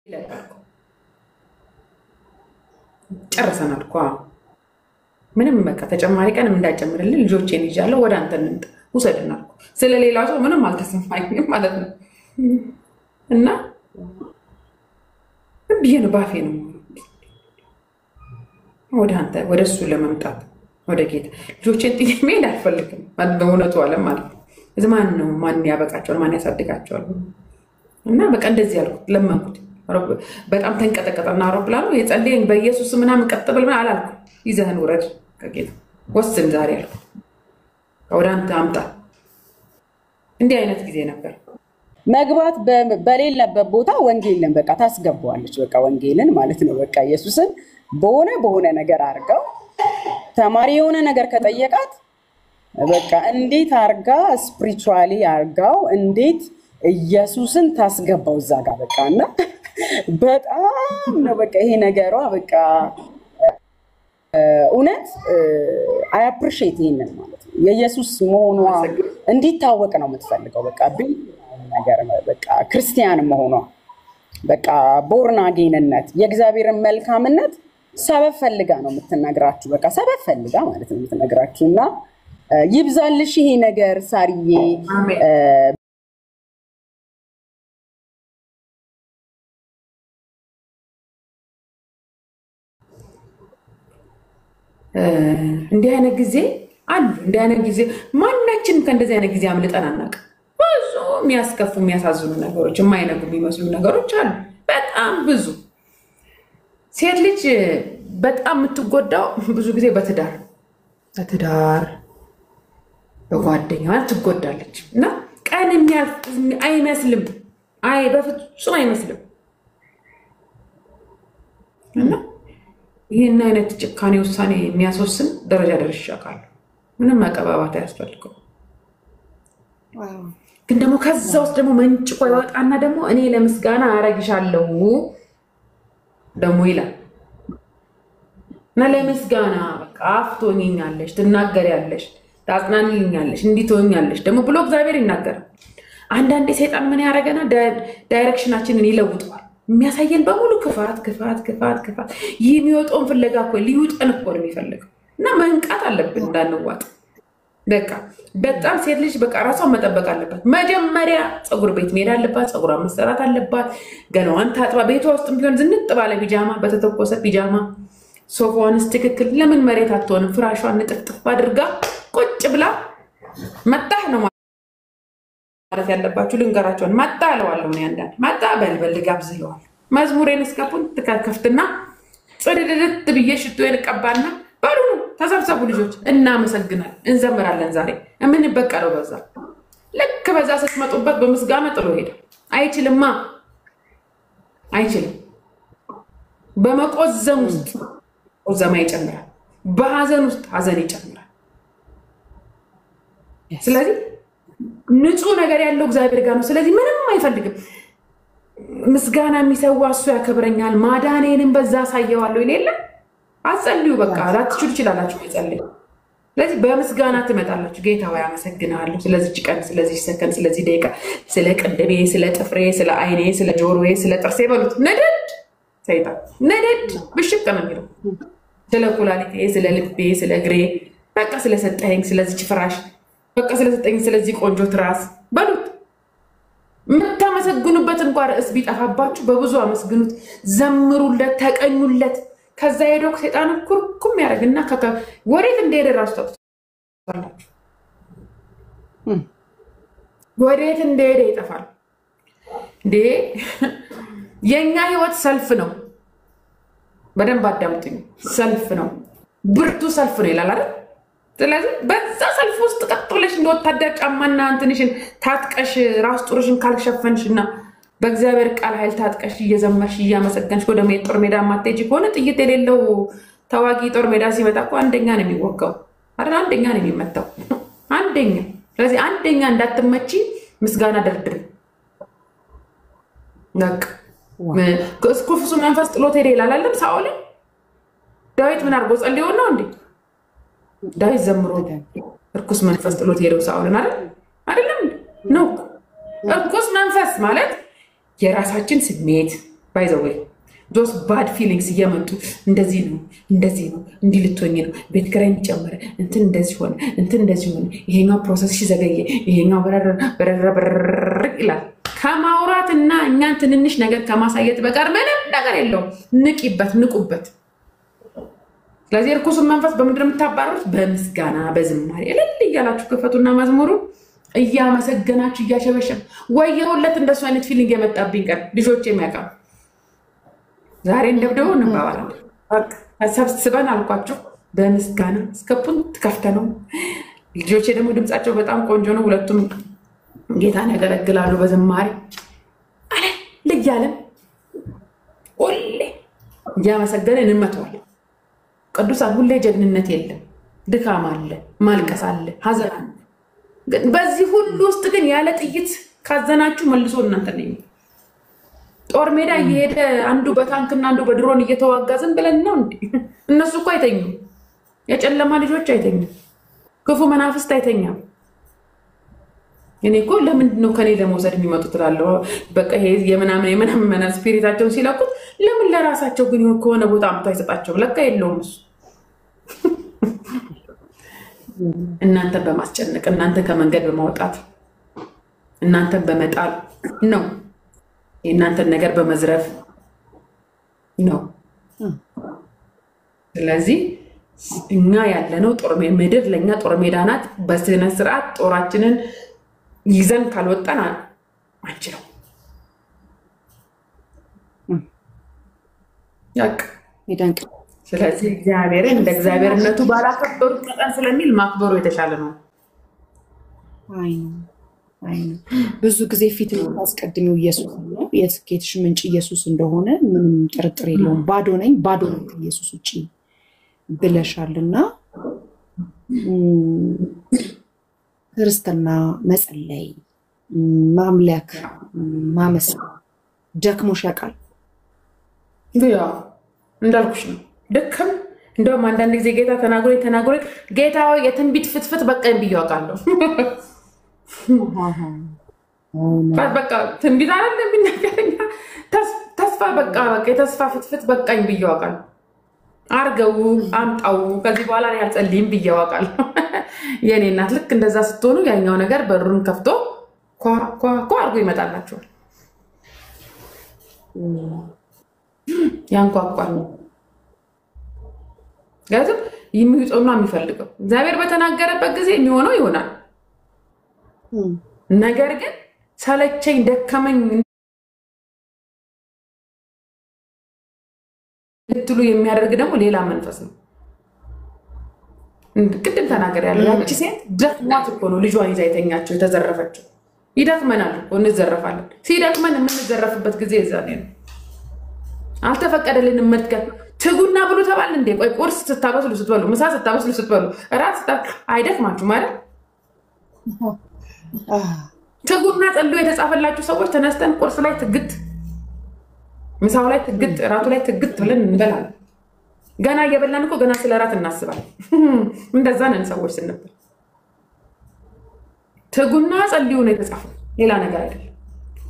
ይለቃልኩ ጨርሰናል እኮ ምንም በቃ ተጨማሪ ቀንም እንዳጨምርልን ልጆቼን ይዣለሁ ወደ አንተ እንምጣ ውሰድናል ስለሌላ ሰው ምንም አልተሰማኝም ማለት ነው እና ቢየን ባፌ ነው ወደ አንተ ወደ እሱ ለመምጣት ወደ ጌታ ልጆቼን ጥዬ መሄድ አልፈልግም በእውነቱ ዓለም ማለት ነው ማን ያበቃቸዋል ማን ያሳድጋቸዋል እና በቃ እንደዚህ ያልኩት ለማንኩት በጣም ተንቀጠቀጠና አውሮፕላኑ የጸለየኝ በኢየሱስ ምናምን ቀጥብል ምን አላልኩ ይዘህን ወረድ ከጌታ ወስን ዛሬ ያልኩ ወደ አንተ አምጣ እንዲህ አይነት ጊዜ ነበር መግባት በሌለበት ቦታ ወንጌልን በቃ ታስገባዋለች በቃ ወንጌልን ማለት ነው በቃ ኢየሱስን በሆነ ነገር አርጋው ተማሪ የሆነ ነገር ከጠየቃት በቃ እንዴት አርጋ ስፒሪቹዋሊ አርጋው እንዴት ኢየሱስን ታስገባው እዛ ጋር በቃና በጣም ነው በቃ ይሄ ነገሯ በቃ እውነት አይ አፕሪሺየት ይሄንን ማለት ነው የኢየሱስ መሆኗ እንዲታወቅ ነው የምትፈልገው በቃ ነገር በቃ ክርስቲያን መሆኗ በቃ ቦርን አጌንነት የእግዚአብሔርን መልካምነት ሰበብ ፈልጋ ነው የምትነግራችሁ በቃ ሰበብ ፈልጋ ማለት ነው የምትነግራችሁና ይብዛልሽ ይሄ ነገር ሳሪዬ እንዲህ አይነት ጊዜ አሉ እንዲህ አይነት ጊዜ ማናችንም ከእንደዚህ አይነት ጊዜ አምልጠን አናውቅም ብዙ የሚያስከፉ የሚያሳዝኑ ነገሮች የማይነጉ የሚመስሉ ነገሮች አሉ በጣም ብዙ ሴት ልጅ በጣም የምትጎዳው ብዙ ጊዜ በትዳር በጓደኛዋ ትጎዳለች እና ቀን የሚያልፍ አይመስልም በፍጹም አይመስልም እና ይሄን አይነት ጭካኔ ውሳኔ የሚያስወስን ደረጃ ደርሻለሁ ምንም መቀባባት አያስፈልገው ግን ደግሞ ከዛ ውስጥ ደግሞ መንጭቆ ይወጣና ደግሞ እኔ ለምስጋና አረግሻለሁ ደግሞ ይላል እና ለምስጋና በቃ አፍቶኛለሽ ትናገሪያለሽ ታጽናንልኛለሽ እንዲቶኛለሽ ደግሞ ብሎ እግዚአብሔር ይናገራል አንዳንዴ ሰይጣን ምን ያረጋና ዳይሬክሽናችንን ይለውጣል የሚያሳየን በሙሉ ክፋት የሚወጣውን ፍለጋ እኮ ሊውጠን እኮ ነው የሚፈልገው እና መንቃት አለብን እንዳንዋጥ በቃ በጣም ሴት ልጅ በቃ ራሷን መጠበቅ አለባት መጀመሪያ ፀጉር ቤት መሄድ አለባት ፀጉሯን መሰራት አለባት ገላዋን ታጥባ ቤቷ ውስጥ ቢሆን ዝንጥ ባለ ቢጃማ በተተኮሰ ቢጃማ ሶፋዋንስ ትክክል ለምን መሬት አትሆንም ፍራሿን ንጥፍጥፍ አድርጋ ቁጭ ብላ መጣህ ነው ማለት ያለባችሁ ልንገራችሁን መጣ አለዋለሁ ነው ያንዳንድ መጣ በልበል ጋብዝለዋል መዝሙሬን እስከፉን ተከፍትና ጽድድድት ብዬ ሽቶዬን ቀባና ባሉ ተሰብሰቡ ልጆች እናመሰግናለን እንዘምራለን ዛሬ ምን በቀረው በዛ ልክ በዛ ስትመጡበት በመስጋና ጥሎ ሄደ አይችልም በመቆዘም ውስጥ ቆዘማ ይጨምራል በሐዘን ውስጥ ሐዘን ይጨምራል ስለዚህ ንጹህ ነገር ያለው እግዚአብሔር ጋር ነው ስለዚህ ምንም አይፈልግም ምስጋና የሚሰዋ እሱ ያከብረኛል ማዳኔንም በዛ ሳየዋለሁ ይሌለ አጸልዩ በቃ አትችሉ ይችላልላችሁ ይጸልዩ ስለዚህ በምስጋና ትመጣላችሁ ጌታ ሆይ አመሰግናለሁ ስለዚህ ቀን ስለዚህ ሰከንድ ስለዚህ ደቂቃ ስለ ቅድሜ ስለ ጥፍሬ ስለ አይኔ ስለ ጆሮዬ ስለ ጥርሴ በሉት ነደድ ሰይጣን ነደድ ብሽቅ ነው የሚለው ስለ ኩላሊቴ ስለ ልቤ ስለ እግሬ በቃ ስለሰጠኸኝ ስለዚህ ፍራሽ በቃ ስለሰጠኝ ስለዚህ ቆንጆ ትራስ በሉት የምታመሰግኑበት እንኳን ርዕስ ቢጠፋባችሁ በብዙ አመስግኑት ዘምሩለት ተቀኙለት ከዛ ሄዶ ሰይጣን ኩርኩም ያደርግና ወዴት እንደሄደ ራሱ ታውቃላችሁ ወዴት እንደሄደ ይጠፋል እንዴ የኛ ህይወት ሰልፍ ነው በደንብ አዳምጡኝ ሰልፍ ነው ብርቱ ሰልፍ ነው ይላል አይደል ስለዚህ በዛ ሰልፍ ውስጥ ተቀጥለሽ እንደወታደር ጫማና አንተንሽን ታጥቀሽ ራስ ጦርሽን ካልሸፈንሽና በእግዚአብሔር ቃል ኃይል ታጥቀሽ እየዘመርሽ እያመሰገንሽ ወደ ጦር ሜዳ ማትሄጂ ከሆነ ጥይት የሌለው ተዋጊ ጦር ሜዳ ሲመጣ እኮ አንደኛ ነው የሚወጋው አይደል አንደኛ ነው የሚመታው አንደኛ ስለዚህ አንደኛ እንዳትመጪ ምስጋና ደርድር ነቅ ከስኩፍሱ መንፈስ ጥሎት ሄደ ይላል አይደል ሳኦል ዳዊት ምን አርጎ ጸልዮ ነው እንዴ ዳዊት ዘምሮ እርኩስ መንፈስ ጥሎት ሄደው ሳኦልን አይደለም ነው እርኩስ መንፈስ ማለት የራሳችን ስሜት ባይ ዘ ዌይ ጆስ ባድ ፊሊንግስ እየመጡ እንደዚህ ነው እንዲህ ልትሆኝ ነው ቤት ኪራይ ጨመረ እንትን እንደዚህ ሆነ እንትን እንደዚህ ሆነ ይሄኛው ፕሮሰስሽ ዘገየ ይሄኛው በረረ ይላል። ከማውራትና እኛን ትንንሽ ነገር ከማሳየት በቀር ምንም ነገር የለውም። ንቁበት። ስለዚህ እርኩሱን መንፈስ በምንድን ነው የምታባረሩት? በምስጋና በዝማሬ እልል እያላችሁ ክፈቱና መዝሙሩ እያመሰገናችሁ እያሸበሸብ ወየውለት። እንደሱ አይነት ፊሊንግ የመጣብኝ ቀን ልጆች የሚያውቃ ዛሬ እንደብደው እንባባላለን። ሰብስበን አልኳቸው በምስጋና እስከ ፑንት ከፍተነው። ልጆቼ ደግሞ ድምጻቸው በጣም ቆንጆ ነው። ሁለቱም ጌታን ያገለግላሉ በዝማሬ እልል እያለን ሁሌ እያመሰገንን እንመተዋለን። ቅዱሳን ሁሌ ጀግንነት የለም፣ ድካም አለ፣ ማልቀስ አለ፣ ሀዘን አለ። በዚህ ሁሉ ውስጥ ግን ያለ ጥይት ካዘናችሁ መልሶ እናንተ ነኝ ጦር ሜዳ እየሄደ አንዱ በታንክና አንዱ በድሮን እየተዋጋ ዝም ብለን ነው እንዴ? እነሱ እኮ አይተኙም። የጨለማ ልጆች አይተኙም። ክፉ መናፍስት አይተኛም። እኔ እኮ ለምንድን ነው ከኔ ለመውሰድ የሚመጡት እላለሁ። በቃ ይሄ የምናምን ስፒሪታቸውን ሲለቁት ለምን ለራሳቸው ግን ከሆነ ቦታ አምጥቶ አይሰጣቸውም? ለካ የለውም እሱ። እናንተን በማስጨነቅ እናንተን ከመንገድ በማውጣት እናንተን በመጣል ነው፣ የእናንተን ነገር በመዝረፍ ነው። ስለዚህ እኛ ያለነው ምድር ለእኛ ጦር ሜዳ ናት። በስነ ስርዓት ጦራችንን ይዘን ካልወጣን አንችለው። ይደንቅ። ስለዚህ እግዚአብሔርን እንደ እግዚአብሔርነቱ ባላከበሩት መጠን ስለሚል ማክበሩ የተሻለ ነው። አይ ብዙ ጊዜ ፊት አስቀድሚው ኢየሱስ ነው፣ የስኬትሽ ምንጭ ኢየሱስ እንደሆነ ምንም ጥርጥር የለውም። ባዶ ነኝ ኢየሱስ ውጪ ብለሻልና ክርስትና መጸለይ፣ ማምለክ፣ ማመስገን ደክሞሽ ያውቃል? ያ እንዳልኩሽ ነው ደከም። እንደውም አንዳንድ ጊዜ ጌታ ተናግሮ ጌታ የትንቢት ፍትፍት በቃኝ ብዬ አውቃለሁ። በቃ ትንቢት አይደለም የሚናገረኝ ተስፋ በቃ የተስፋ ፍትፍት በቃኝ ብዬ አውቃለሁ። አርገው አምጣው ከዚህ በኋላ እኔ አልጸልይም ብዬ አውቃለሁ። የኔ እናት ልክ እንደዛ ስትሆኑ ያኛው ነገር በሩን ከፍቶ ኳ አርጎ ይመጣላችኋል። ያንኳኳል ነው ጋር የሚውጠውና የሚፈልገው እግዚአብሔር በተናገረበት ጊዜ የሚሆነው ይሆናል። ነገር ግን ሰለቸኝ ደከመኝ እንትሉ የሚያደርግ ደግሞ ሌላ መንፈስ ነው። ቅድም ተናገር ያለው ያቺ ሴት ደክሟት እኮ ነው ልጇን ይዛ የተኛቸው የተዘረፈችው። ይደክመናል እኮ እንዘረፋለን። ሲደክመን የምንዘረፍበት ጊዜ እዛኔ ነው። አልተፈቀደልንም መትከል። ትጉና ብሉ ተባል እንዴ? ቆይ ቁርስ ስታበስሉ ስትበሉ፣ ምሳ ስታበስሉ ስትበሉ፣ እራት አይደክማችሁ ማለት? ትጉና ጸልዩ የተጻፈላችሁ ሰዎች ተነስተን ቁርስ ላይ ትግት፣ ምሳው ላይ ትግት፣ እራቱ ላይ ትግት ብለን እንበላለን። ገና እየበላን እኮ ገና ስለ እራት እናስባለን። እንደዛ ነን ሰዎች ስንበል። ትጉና ጸልዩ ነው የተጻፈው፣ ሌላ ነገር አይደለም።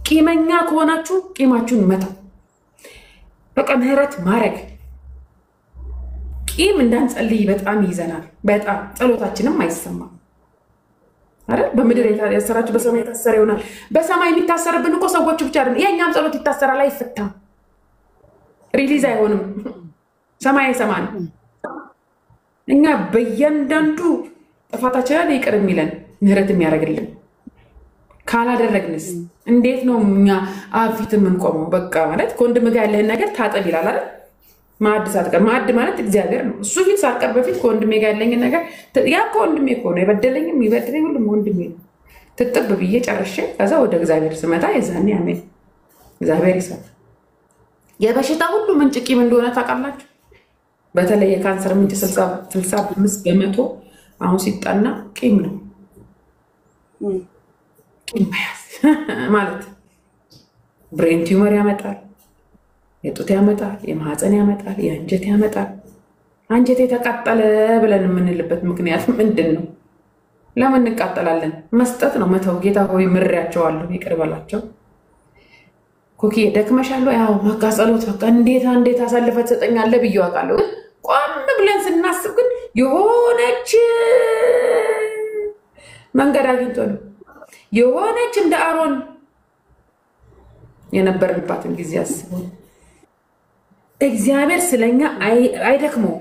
ቂመኛ ከሆናችሁ ቂማችሁን መተው፣ በቃ ምህረት ማድረግ። ቂም እንዳንጸልይ በጣም ይዘናል። በጣም ጸሎታችንም አይሰማም አይደል? በምድር ያሰራችሁ በሰማይ የታሰረ ይሆናል። በሰማይ የሚታሰርብን እኮ ሰዎች ብቻ አይደለም፣ የእኛም ጸሎት ይታሰራል፣ አይፈታም፣ ሪሊዝ አይሆንም። ሰማይ አይሰማንም። እኛ በእያንዳንዱ ጥፋታችን ይቅር የሚለን ምህረት የሚያደርግልን ካላደረግንስ እንዴት ነው እኛ አፊት የምንቆመው? በቃ ማለት ከወንድም ጋር ያለህን ነገር ታጠብ ይላል አይደል? ማዕድ ሳትቀር፣ ማዕድ ማለት እግዚአብሔር ነው። እሱ ፊት ሳትቀር በፊት ከወንድሜ ጋር ያለኝን ነገር ያ ከወንድሜ እኮ ነው የበደለኝም ይበድለኝ ሁሉም ወንድሜ ነው። ትጥብ ብዬ ጨርሼ ከዛ ወደ እግዚአብሔር ስመጣ የዛኔ አሜን እግዚአብሔር ይሰራል። የበሽታ ሁሉ ምንጭ ቂም እንደሆነ ታውቃላችሁ። በተለይ የካንሰር ምንጭ 65% አሁን ሲጣና ቂም ነው። ቂም መያዝ ማለት ብሬን ቲዩመር ያመጣል፣ የጡት ያመጣል፣ የማህፀን ያመጣል፣ የአንጀት ያመጣል። አንጀት የተቃጠለ ብለን የምንልበት ምክንያት ምንድን ነው? ለምን እንቃጠላለን? መስጠት ነው፣ መተው። ጌታ ሆይ ምሬያቸዋለሁ፣ ይቅር በላቸው። ኮኪ ደክመሻለሁ ያው ማጋጸሎት በቃ እንዴት አሳልፈህ ትሰጠኛለህ ብዬ አውቃለሁ። ቆም ብለን ስናስብ ግን የሆነች መንገድ አግኝቶ ነው የሆነች እንደ አሮን የነበርንባትን ጊዜ አስበው። እግዚአብሔር ስለኛ አይደክመው።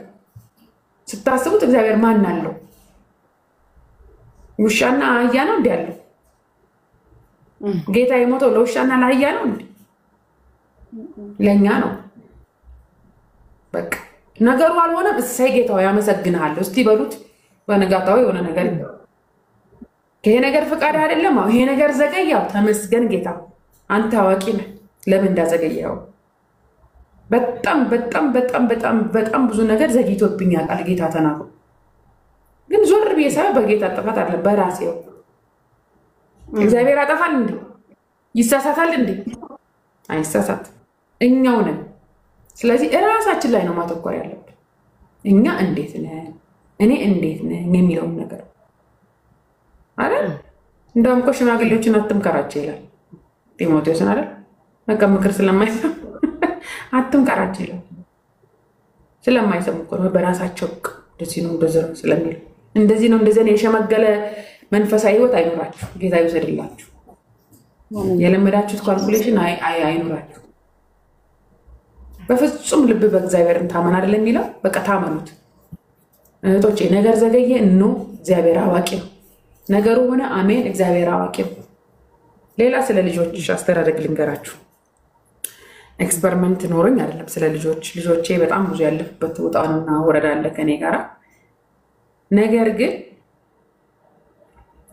ስታስቡት እግዚአብሔር ማን አለው? ውሻና አህያ ነው እንዴ ያለው? ጌታ የሞተው ለውሻና ለአህያ ነው እንዴ? ለኛ ነው። በቃ ነገሩ አልሆነም። እሰይ ጌታው ያመሰግናለሁ እስቲ በሉት። በነጋታው የሆነ ነገር ይሄ ነገር ፍቃድ አይደለም፣ ይሄ ነገር ዘገያው፣ ተመስገን ጌታ አንተ አዋቂ ነህ ለምን እንዳዘገየው። በጣም ብዙ ነገር ዘግይቶብኛል ቃል ጌታ ተናግሮ፣ ግን ዞር ብዬ ሳይ በጌታ ጥፋት አለ በራሴው። እግዚአብሔር አጠፋል እንዴ? ይሳሳታል እንዴ? አይሳሳት፣ እኛው ነን። ስለዚህ እራሳችን ላይ ነው ማተኮር ያለብን። እኛ እንዴት ነን፣ እኔ እንዴት ነኝ የሚለውን ነገር አይደል? እንደውም እኮ ሽማግሌዎችን አትምከራቸው ይላል ጢሞቴዎስን አይደል? በቃ ምክር ስለማይሰሙ አትምከራቸው ይላል። ስለማይሰሙ እኮ ነው በራሳቸው እንደዚህ ነው እንደዚህ ነው ስለሚል እንደዚህ ነው የሸመገለ መንፈሳዊ ህይወት አይኖራችሁ። ጌታ ይወሰድላችሁ። የለመዳችሁት ካልኩሌሽን አይኖራችሁ። በፍጹም ልብ በእግዚአብሔርን ታመን አይደለም የሚለው። በቃ ታመኑት እህቶቼ። ነገር ዘገየ ነው እግዚአብሔር አዋቂ ነው። ነገሩ ሆነ አሜን፣ እግዚአብሔር አዋቂ ነው። ሌላ ስለ ልጆች አስተዳደግ ልንገራችሁ። ኤክስፐሪመንት ኖሮኝ አይደለም ስለ ልጆቼ በጣም ብዙ ያለፉበት ውጣውና ወረዳ አለ ከኔ ጋራ። ነገር ግን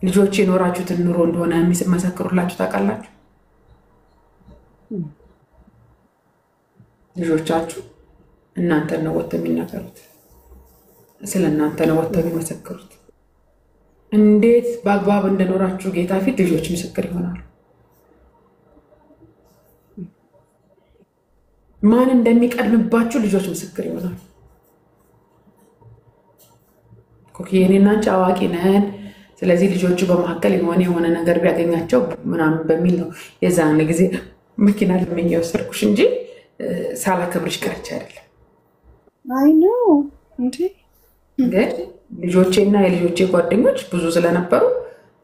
ልጆቼ የኖራችሁትን ኑሮ እንደሆነ የሚመሰክሩላችሁ ታውቃላችሁ። ልጆቻችሁ እናንተን ነው ወጥተው የሚናገሩት፣ ስለ እናንተ ነው ወጥተው የሚመሰክሩት። እንዴት በአግባብ እንደኖራችሁ ጌታ ፊት ልጆች ምስክር ይሆናሉ። ማን እንደሚቀድምባችሁ ልጆች ምስክር ይሆናሉ። ኮኪ የኔና አንቺ አዋቂ ነን። ስለዚህ ልጆቹ በመካከል የሆነ ነገር ቢያገኛቸው ምናምን በሚል ነው የዛን ጊዜ መኪና ለምን የወሰድኩሽ እንጂ ሳላከብርሽ ቀርቼ አይደለም። አይ ነው እንዴ ግን ልጆቼና የልጆቼ ጓደኞች ብዙ ስለነበሩ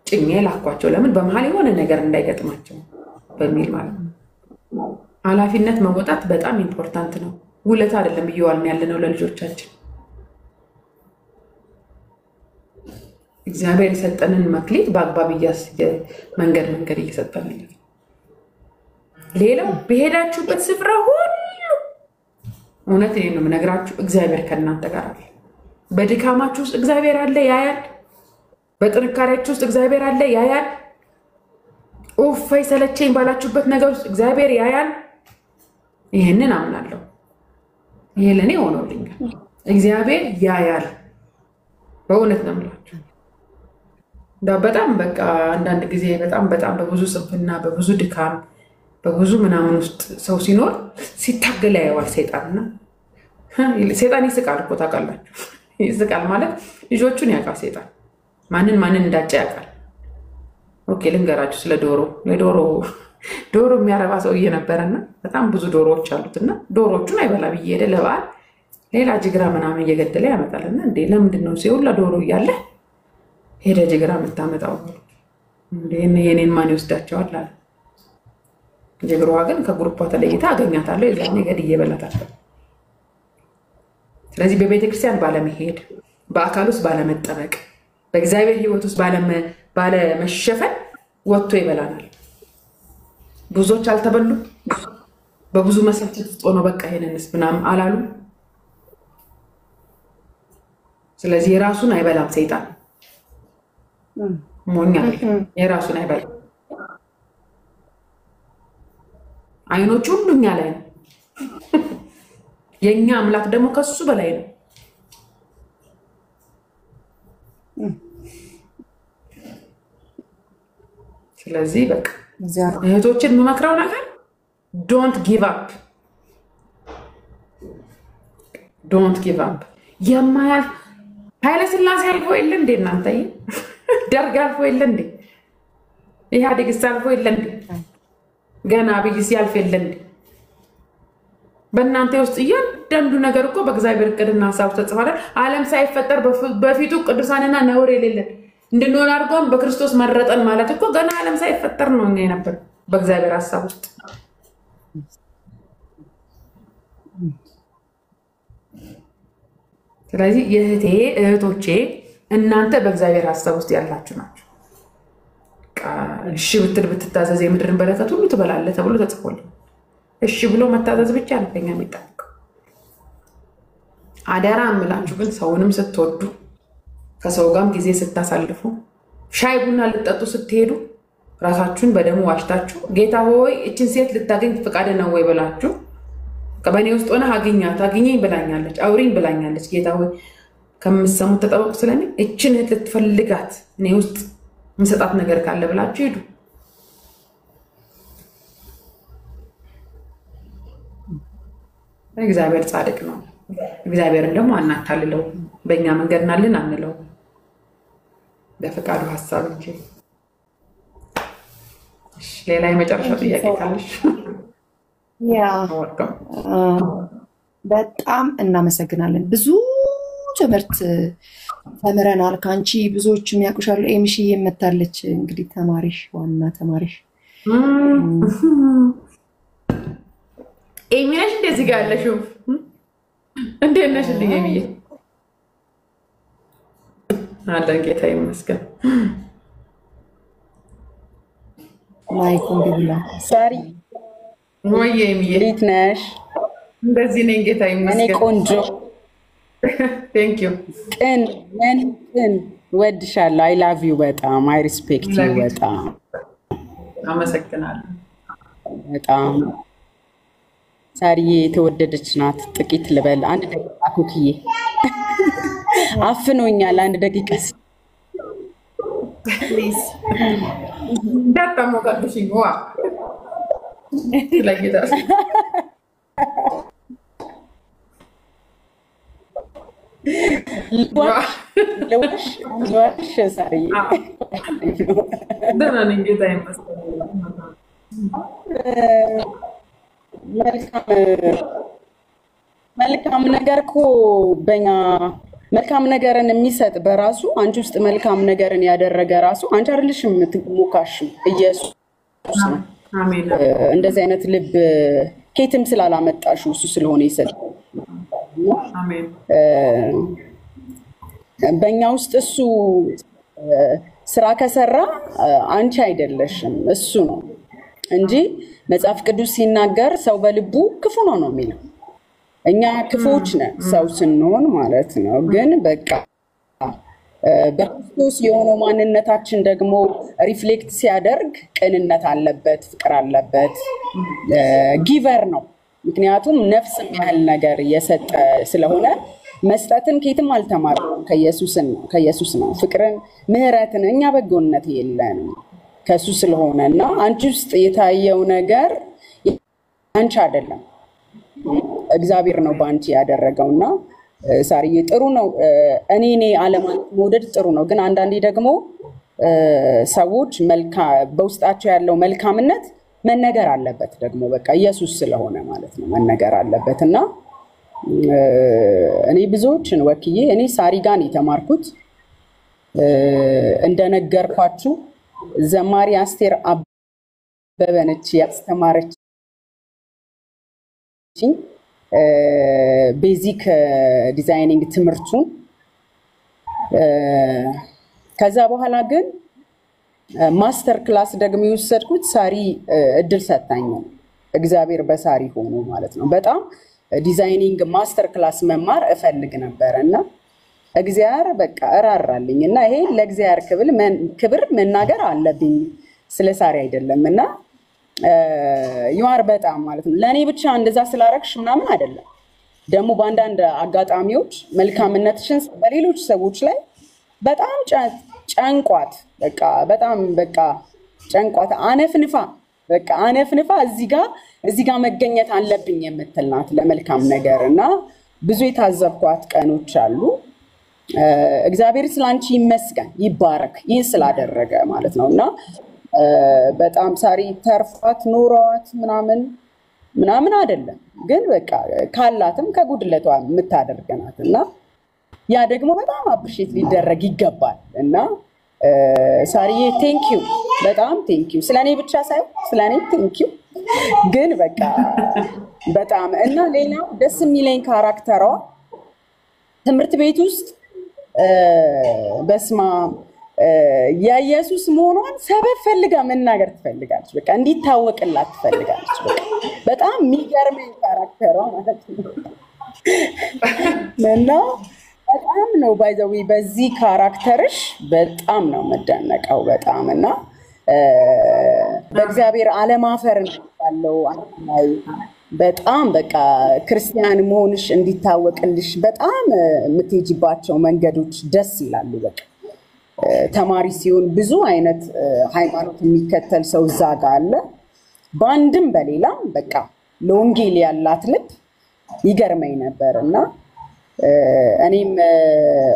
ጭኜ ላኳቸው። ለምን በመሃል የሆነ ነገር እንዳይገጥማቸው በሚል ማለት ነው። ኃላፊነት መወጣት በጣም ኢምፖርታንት ነው። ውለታ አይደለም እየዋልን ያለነው ለልጆቻችን። እግዚአብሔር የሰጠንን መክሊት በአግባብ መንገድ እየሰጠን ነው። ሌላው በሄዳችሁበት ስፍራ ሁሉ እውነት ነው የምነግራችሁ፣ እግዚአብሔር ከእናንተ ጋር አለ። በድካማችሁ ውስጥ እግዚአብሔር አለ ያያል። በጥንካሬያችሁ ውስጥ እግዚአብሔር አለ ያያል። ኦፋይ ሰለቸኝ ባላችሁበት ነገር ውስጥ እግዚአብሔር ያያል። ይሄንን አምናለሁ። ይሄ ለኔ ሆኖልኛል። እግዚአብሔር ያያል። በእውነት ነው የምላችሁ። በጣም በቃ አንዳንድ ጊዜ በጣም በብዙ ስንፍና በብዙ ድካም በብዙ ምናምን ውስጥ ሰው ሲኖር ሲታገል ያየዋል ሰይጣንና ሰይጣን ይስቃል እኮ ታውቃላችሁ። ይስቃል ማለት ልጆቹን ያውቃል ሰይጣን ማንን እንዳጫ ያውቃል። ኦኬ ልንገራችሁ ስለ ዶሮ የሚያረባ ሰውዬ ነበረና በጣም ብዙ ዶሮዎች አሉትና ዶሮቹን አይበላ ብዬ ሄደ ለበዓል ሌላ ጅግራ ምናምን እየገደለ ያመጣልና እንዴ ለምንድን ነው ሲውላ ዶሮ እያለ ሄደ ጅግራ የምታመጣው እንዴ የኔን ማን ይወስዳቸዋል አለ። ጅግሯ ግን ከግሩፓ ተለይታ አገኛታለሁ የዛኔ ገድዬ እበላታለሁ። ስለዚህ በቤተክርስቲያን ባለመሄድ፣ በአካል ውስጥ ባለመጠበቅ፣ በእግዚአብሔር ህይወት ውስጥ ባለመሸፈን ወጥቶ ይበላናል። ብዙዎች አልተበሉ በብዙ መሰልቸት ውስጥ ሆኖ በቃ ይሄንንስ ምናምን አላሉ። ስለዚህ የራሱን አይበላም ሰይጣን ሞኛ የራሱን አይበላም። አይኖቹ ሁሉ እኛ ላይ ነው። የኛ አምላክ ደግሞ ከሱ በላይ ነው። ስለዚህ በቃ እህቶችን የምመክረው ነገር ዶንት ጊቭ አፕ። የማያልፍ ኃይለ ሥላሴ አልፎ የለ እንዴ እናንተ? ደርግ አልፎ የለ እንዴ? ኢህአዴግስ አልፎ የለ እንዴ? ገና አብይ ሲያልፍ የለን በእናንተ ውስጥ እያንዳንዱ ነገር እኮ በእግዚአብሔር እቅድና ሐሳብ ተጽፏል። ዓለም ሳይፈጠር በፊቱ ቅዱሳንና ነውር የሌለን እንድንሆን አድርጎን በክርስቶስ መረጠን ማለት እኮ ገና ዓለም ሳይፈጠር ነው እኛ የነበር በእግዚአብሔር ሐሳብ ውስጥ። ስለዚህ እህቶቼ እናንተ በእግዚአብሔር ሐሳብ ውስጥ ያላችሁ ናችሁ። እሺ ብትል ብትታዘዝ የምድርን በረከት ሁሉ ትበላለህ ተብሎ ተጽፎልኝ። እሺ ብሎ መታዘዝ ብቻ ነው ከኛ የሚጠበቀው። አደራ እምላችሁ ግን ሰውንም ስትወዱ ከሰው ጋርም ጊዜ ስታሳልፉ ሻይ ቡና ልጠጡ ስትሄዱ ራሳችሁን በደሙ ዋሽታችሁ ጌታ ሆይ እችን ሴት ልታገኝ ፈቃድ ነው ወይ ብላችሁ ከበኔ ውስጥ ሆነ አግኘኝ ብላኛለች፣ አውሪኝ ብላኛለች፣ ጌታ ሆይ ከምትሰሙት ተጠበቁ ስለኔ እችን እህት ልትፈልጋት እኔ ውስጥ ምሰጣት ነገር ካለ ብላችሁ ሄዱ። እግዚአብሔር ጻድቅ ነው። እግዚአብሔርን ደግሞ አናታልለው፣ በእኛ መንገድ ናልን አንለው፣ በፈቃዱ ሐሳብ እንጂ። ሌላ የመጨረሻ ጥያቄ ካለሽ? ያ በጣም እናመሰግናለን። ብዙ ትምህርት ተምረናል ከአንቺ። ብዙዎችም ያውቁሻሉ። ኤምሺ የመታለች እንግዲህ ተማሪሽ፣ ዋና ተማሪሽ ኤሚ ነሽ እንደዚህ ጋር ያለሽው? እንዴት ነሽ? እንዴ ኤሚዬ አለን፣ ጌታ ይመስገን። ማይኩም ቢላ ሳሪ ወይ ኤሚዬ እንዴት ነሽ? እንደዚህ ነኝ፣ ጌታ እኔ ይመስገን። ቆንጆ ቴንክ ዩ። ቅን ወድሻለሁ። አይ ላቭ ዩ በጣም አይ ሪስፔክት ዩ በጣም አመሰግናለሁ። በጣም ሳሪዬ የተወደደች ናት። ጥቂት ልበል አንድ ደቂቃ ኩክዬ አፍኖኛል። አንድ ደቂቃ ፕሊዝ እንዳታሞቃቅሽኝ። ዋ ለጌታ ልዋሽ ሳሪዬ ደህና ነኝ፣ ጌታ ይመስገን። መልካም ነገር እኮ በኛ መልካም ነገርን የሚሰጥ በራሱ አንቺ ውስጥ መልካም ነገርን ያደረገ ራሱ አንቺ አይደለሽም የምትሞካሽም ኢየሱስ ነው። አሜን። እንደዚህ አይነት ልብ ኬትም ስላላመጣሽው እሱ ስለሆነ ይሰጥ። አሜን። በእኛ ውስጥ እሱ ስራ ከሰራ አንቺ አይደለሽም እሱ ነው እንጂ መጽሐፍ ቅዱስ ሲናገር ሰው በልቡ ክፉ ነው ነው የሚለው። እኛ ክፉዎች ነን ሰው ስንሆን ማለት ነው። ግን በቃ በክርስቶስ የሆነው ማንነታችን ደግሞ ሪፍሌክት ሲያደርግ ቅንነት አለበት፣ ፍቅር አለበት፣ ጊቨር ነው። ምክንያቱም ነፍስም ያህል ነገር የሰጠ ስለሆነ መስጠትን ከየትም አልተማርኩም፣ ከኢየሱስ ነው። ፍቅርን፣ ምህረትን፣ እኛ በጎነት የለንም ከሱ ስለሆነ እና አንቺ ውስጥ የታየው ነገር አንቺ አይደለም እግዚአብሔር ነው በአንቺ ያደረገውና ሳሪዬ ጥሩ ነው። እኔ ዓለማን መውደድ ጥሩ ነው። ግን አንዳንዴ ደግሞ ሰዎች በውስጣቸው ያለው መልካምነት መነገር አለበት። ደግሞ በቃ ኢየሱስ ስለሆነ ማለት ነው መነገር አለበት እና እኔ ብዙዎችን ወክዬ እኔ ሳሪ ጋር ነው የተማርኩት። እንደነገርኳችሁ ዘማሪ አስቴር አበበ ነች ያስተማረችኝ ቤዚክ ዲዛይኒንግ ትምህርቱን። ከዛ በኋላ ግን ማስተር ክላስ ደግሞ የወሰድኩት ሳሪ እድል ሰጣኝ። እግዚአብሔር በሳሪ ሆኖ ማለት ነው። በጣም ዲዛይኒንግ ማስተር ክላስ መማር እፈልግ ነበር እና እግዚአብሔር በቃ እራራልኝ እና ይሄ ለእግዚአብሔር ክብር መናገር አለብኝ ስለ ሳሪ አይደለም እና ይዋር በጣም ማለት ነው ለኔ ብቻ እንደዛ ስላረክሽ ምናምን አይደለም። ደግሞ በአንዳንድ አጋጣሚዎች መልካምነትሽን በሌሎች ሰዎች ላይ በጣም ጨንቋት በቃ በጣም በቃ ጨንቋት አነፍንፋ እዚህ ጋር መገኘት አለብኝ የምትል ናት ለመልካም ነገር እና ብዙ የታዘብኳት ቀኖች አሉ። እግዚአብሔር ስላንቺ ይመስገን ይባረክ ይህ ስላደረገ ማለት ነው እና በጣም ሳሪ ተርፋት ኖሯት ምናምን አይደለም፣ ግን በቃ ካላትም ከጉድለቷ የምታደርገናት እና ያ ደግሞ በጣም አፕሪሼት ሊደረግ ይገባል። እና ሳሪዬ ቴንኪው፣ በጣም ቴንኪው። ስለኔ ብቻ ሳይሆን ስለኔ ቴንኪው። ግን በቃ በጣም እና ሌላው ደስ የሚለኝ ካራክተሯ ትምህርት ቤት ውስጥ በስማ የኢየሱስ መሆኗን ሰበብ ፈልጋ መናገር ትፈልጋለች። በቃ እንዲታወቅላት ትፈልጋለች። በጣም የሚገርመኝ ካራክተሯ ማለት ነው። እና በጣም ነው ባይዘዊ በዚህ ካራክተርሽ በጣም ነው መደነቀው በጣም እና በእግዚአብሔር አለማፈር ያለው ላይ በጣም በቃ ክርስቲያን መሆንሽ እንዲታወቅልሽ በጣም የምትሄጂባቸው መንገዶች ደስ ይላሉ። በቃ ተማሪ ሲሆን ብዙ አይነት ሃይማኖት የሚከተል ሰው እዛ ጋር አለ። በአንድም በሌላም በቃ ለወንጌል ያላት ልብ ይገርመኝ ነበር እና እኔም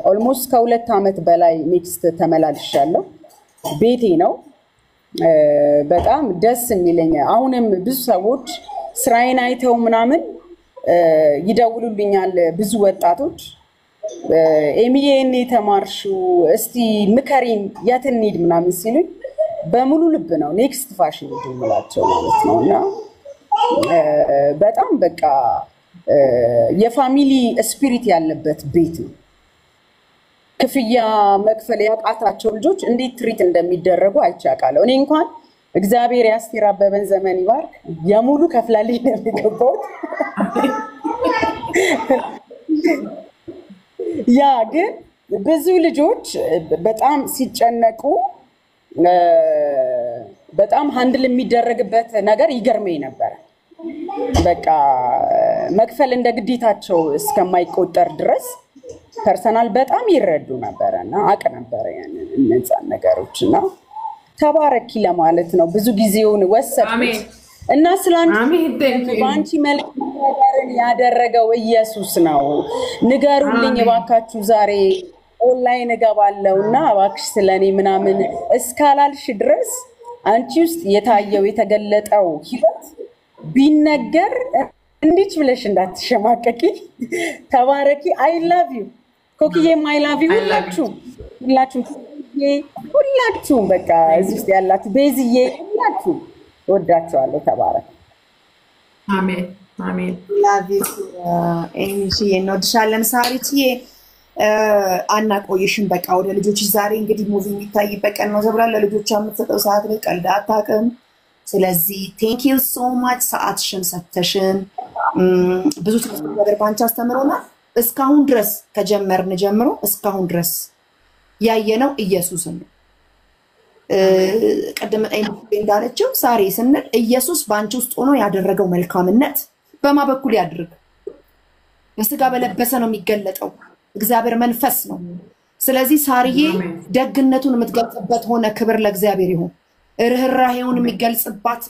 ኦልሞስት ከ2 ዓመት በላይ ኔክስት ተመላልሻለሁ። ቤቴ ነው። በጣም ደስ የሚለኝ አሁንም ብዙ ሰዎች ስራዬን አይተው ምናምን ይደውሉልኛል። ብዙ ወጣቶች ኤሚዬ እኔ ተማርሽው እስቲ ምከሪን የት እንሂድ ምናምን ሲሉኝ በሙሉ ልብ ነው ኔክስት ፋሽን ይደውላቸው ማለት ነው። እና በጣም በቃ የፋሚሊ ስፒሪት ያለበት ቤት ነው። ክፍያ መክፈል ያቃታቸው ልጆች እንዴት ትሪት እንደሚደረጉ አይቻቃለሁ። እኔ እንኳን እግዚአብሔር የአስቴር አበበን ዘመን ይባርክ የሙሉ ከፍላልኝ ነው የሚገባው። ያ ግን ብዙ ልጆች በጣም ሲጨነቁ በጣም ሃንድል የሚደረግበት ነገር ይገርመኝ ነበር። በቃ መክፈል እንደ ግዴታቸው እስከማይቆጠር ድረስ ፐርሰናል በጣም ይረዱ ነበርና አቅ ነበር ያንን እነዛን ነገሮችና ተባረኪ ለማለት ነው። ብዙ ጊዜውን ወሰድኩት እና ባንቺ መልክ ነገርን ያደረገው ኢየሱስ ነው። ንገሩልኝ እባካችሁ ዛሬ ኦንላይን እገባለሁና እባክሽ ስለኔ ምናምን እስካላልሽ ድረስ አንቺ ውስጥ የታየው የተገለጠው ህይወት ቢነገር እንዲች ብለሽ እንዳትሸማቀቂ። ተባረኪ። አይ ላቭ ዩ ኮኪዬም አይ ላቭ ዩ ሁላችሁም በቃ እዚህ ውስጥ ያላችሁ ቤዝዬ ሁላችሁ ወዳችኋለሁ። ተባረክ። አሜን አሜን። ላቭ ዩ ኤሚዬ እንወድሻለን። ሳሪትዬ አናቆይሽም። በቃ ወደ ልጆች ዛሬ እንግዲህ ሙቪ የሚታይበት ቀን ነው ተብሏል። ለልጆቿ የምትሰጠው ሰዓት ላይ ቀልድ አታውቅም። ስለዚህ ቴንክ ዩ ሶ ማች ሰዓትሽን ሰተሽን ብዙ ትምህርት ነገር ባንቺ አስተምሮናል። እስካሁን ድረስ ከጀመርን ጀምሮ እስካሁን ድረስ ያየነው ኢየሱስን ነው። ቀደም እንዳለችው ዛሬ ስንል ኢየሱስ ባንቺ ውስጥ ሆኖ ያደረገው መልካምነት በማ በኩል ያድርግ። በስጋ በለበሰ ነው የሚገለጠው። እግዚአብሔር መንፈስ ነው። ስለዚህ ሳርዬ ደግነቱን የምትገልጽበት ሆነ። ክብር ለእግዚአብሔር ይሁን። ርህራሄውን የሚገልጽባት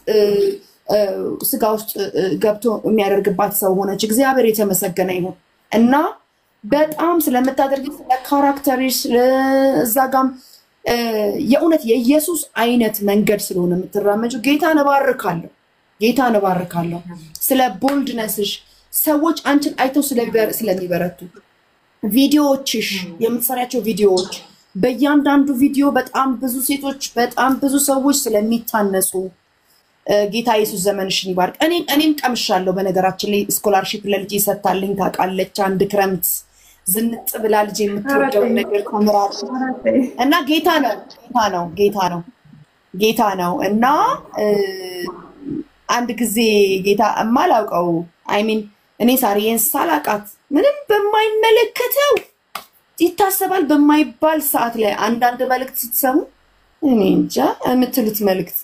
ስጋ ውስጥ ገብቶ የሚያደርግባት ሰው ሆነች። እግዚአብሔር የተመሰገነ ይሁን እና በጣም ስለምታደርጊ ስለ ካራክተርሽ እዛ ጋም የእውነት የኢየሱስ አይነት መንገድ ስለሆነ የምትራመጂው ጌታን እባርካለሁ። ስለ ቦልድነስሽ ሰዎች አንቺን አይተው ስለሚበረቱ ቪዲዮዎችሽ የምትሰሪያቸው ቪዲዮዎች በእያንዳንዱ ቪዲዮ በጣም ብዙ ሴቶች በጣም ብዙ ሰዎች ስለሚታነጹ ጌታ ኢየሱስ ዘመንሽን ይባርክ። እኔም ቀምሻለሁ። በነገራችን ላይ ስኮላርሺፕ ለልጄ ሰጥታልኝ ታውቃለች። አንድ ክረምት ዝንጥ ብላ ልጄ የምትወደው ነገር ኮምራት እና ጌታ ነው እና አንድ ጊዜ ጌታ እማላውቀው እኔ ሳሪዬን ሳላቃት ምንም በማይመለከተው ይታሰባል በማይባል ሰዓት ላይ አንዳንድ መልእክት ስትሰሙ እኔ እንጃ የምትሉት መልእክት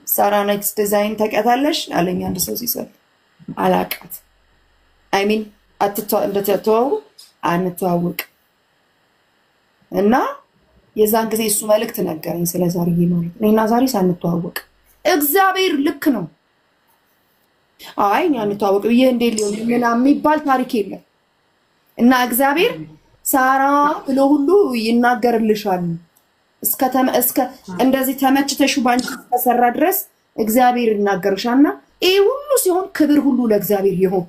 ሳራ ኔክስት ዲዛይን ታውቂያታለሽ አለኝ አንድ ሰው ሲሰል አላቃት አንተዋወቅ እና የዛን ጊዜ እሱ መልእክት ነገረኝ ስለ ዛሬ ማለት እኔና ዛሬ ሳንተዋወቅ እግዚአብሔር ልክ ነው። አይ አንተዋወቅ ብዬ እንዴ ሊሆን ምናምን የሚባል ታሪክ የለም እና እግዚአብሔር ሳራ ብሎ ሁሉ ይናገርልሻል እስከ እንደዚህ ተመችተሽ ባንቺ ተሰራ ድረስ እግዚአብሔር ይናገርሻልና ይሄ ሁሉ ሲሆን ክብር ሁሉ ለእግዚአብሔር ይሁን።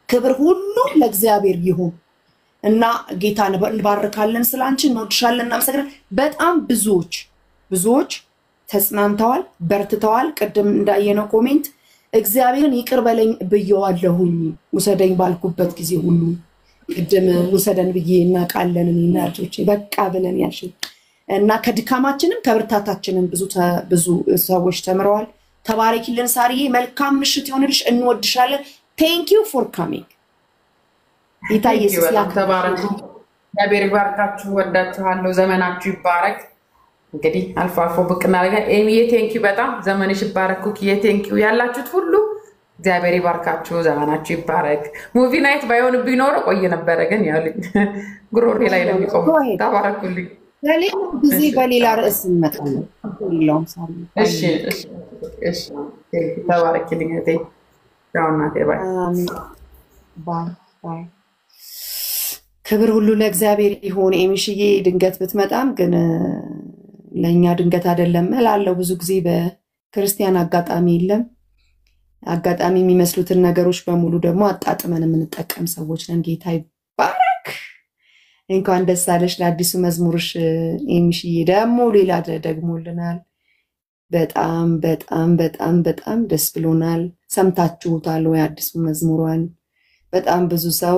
ክብር ሁሉ ለእግዚአብሔር ይሁን እና ጌታን እንባርካለን። ስላንቺ እንወድሻለን፣ እናመሰግናለን። በጣም ብዙዎች ተጽናንተዋል፣ በርትተዋል። ቅድም እንዳየነው ኮሜንት እግዚአብሔርን ይቅር በለኝ ብየዋለሁኝ ውሰደኝ ባልኩበት ጊዜ ሁሉ ቅድም ውሰደን ብዬ እናቃለን እና ልጆቼ በቃ ብለን ያልሽ እና ከድካማችንም ከብርታታችንም ብዙ ሰዎች ተምረዋል። ተባረኪልን ሳርዬ፣ መልካም ምሽት ይሁንልሽ። እንወድሻለን። ቴንክ ዩ ፎር ካሚንግ። ይታየስ ተባረኩ። እግዚአብሔር ይባርካችሁ። ወዳችኋለሁ። ዘመናችሁ ይባረክ። እንግዲህ አልፎ አልፎ ብቅ እናደርጋለን። ኤሚዬ ቴንኪዩ በጣም ዘመንሽ ይባረክ። ኩኪዬ ቴንኪዩ። ያላችሁት ሁሉ እግዚአብሔር ይባርካችሁ። ዘመናችሁ ይባረክ። ሙቪ ናይት ባይሆን ቢኖር ቆይ ነበረ፣ ግን ያው ጉሮሬ ላይ ነው የሚቆመው። ተባረኩልኝ። ለሌላ ጊዜ በሌላ ርዕስ እንመጣለን። ሁሉም ሳሪ እሺ ተባረኪልኝ እቴ። ያው እናቴ ባይ ባይ። ክብር ሁሉ ለእግዚአብሔር ይሁን። ኤሚሽዬ ድንገት ብትመጣም ግን ለኛ ድንገት አይደለም እላለሁ። ብዙ ጊዜ በክርስቲያን አጋጣሚ የለም። አጋጣሚ የሚመስሉትን ነገሮች በሙሉ ደግሞ አጣጥመን የምንጠቀም ሰዎች ነን። ጌታ ይባረክ። እንኳን ደስ አለሽ ለአዲሱ መዝሙርሽ ኤሚሽዬ። ደግሞ ሌላ ደግሞልናል። በጣም በጣም በጣም በጣም ደስ ብሎናል። ሰምታችሁታል ወይ አዲሱ መዝሙሯን? በጣም ብዙ ሰው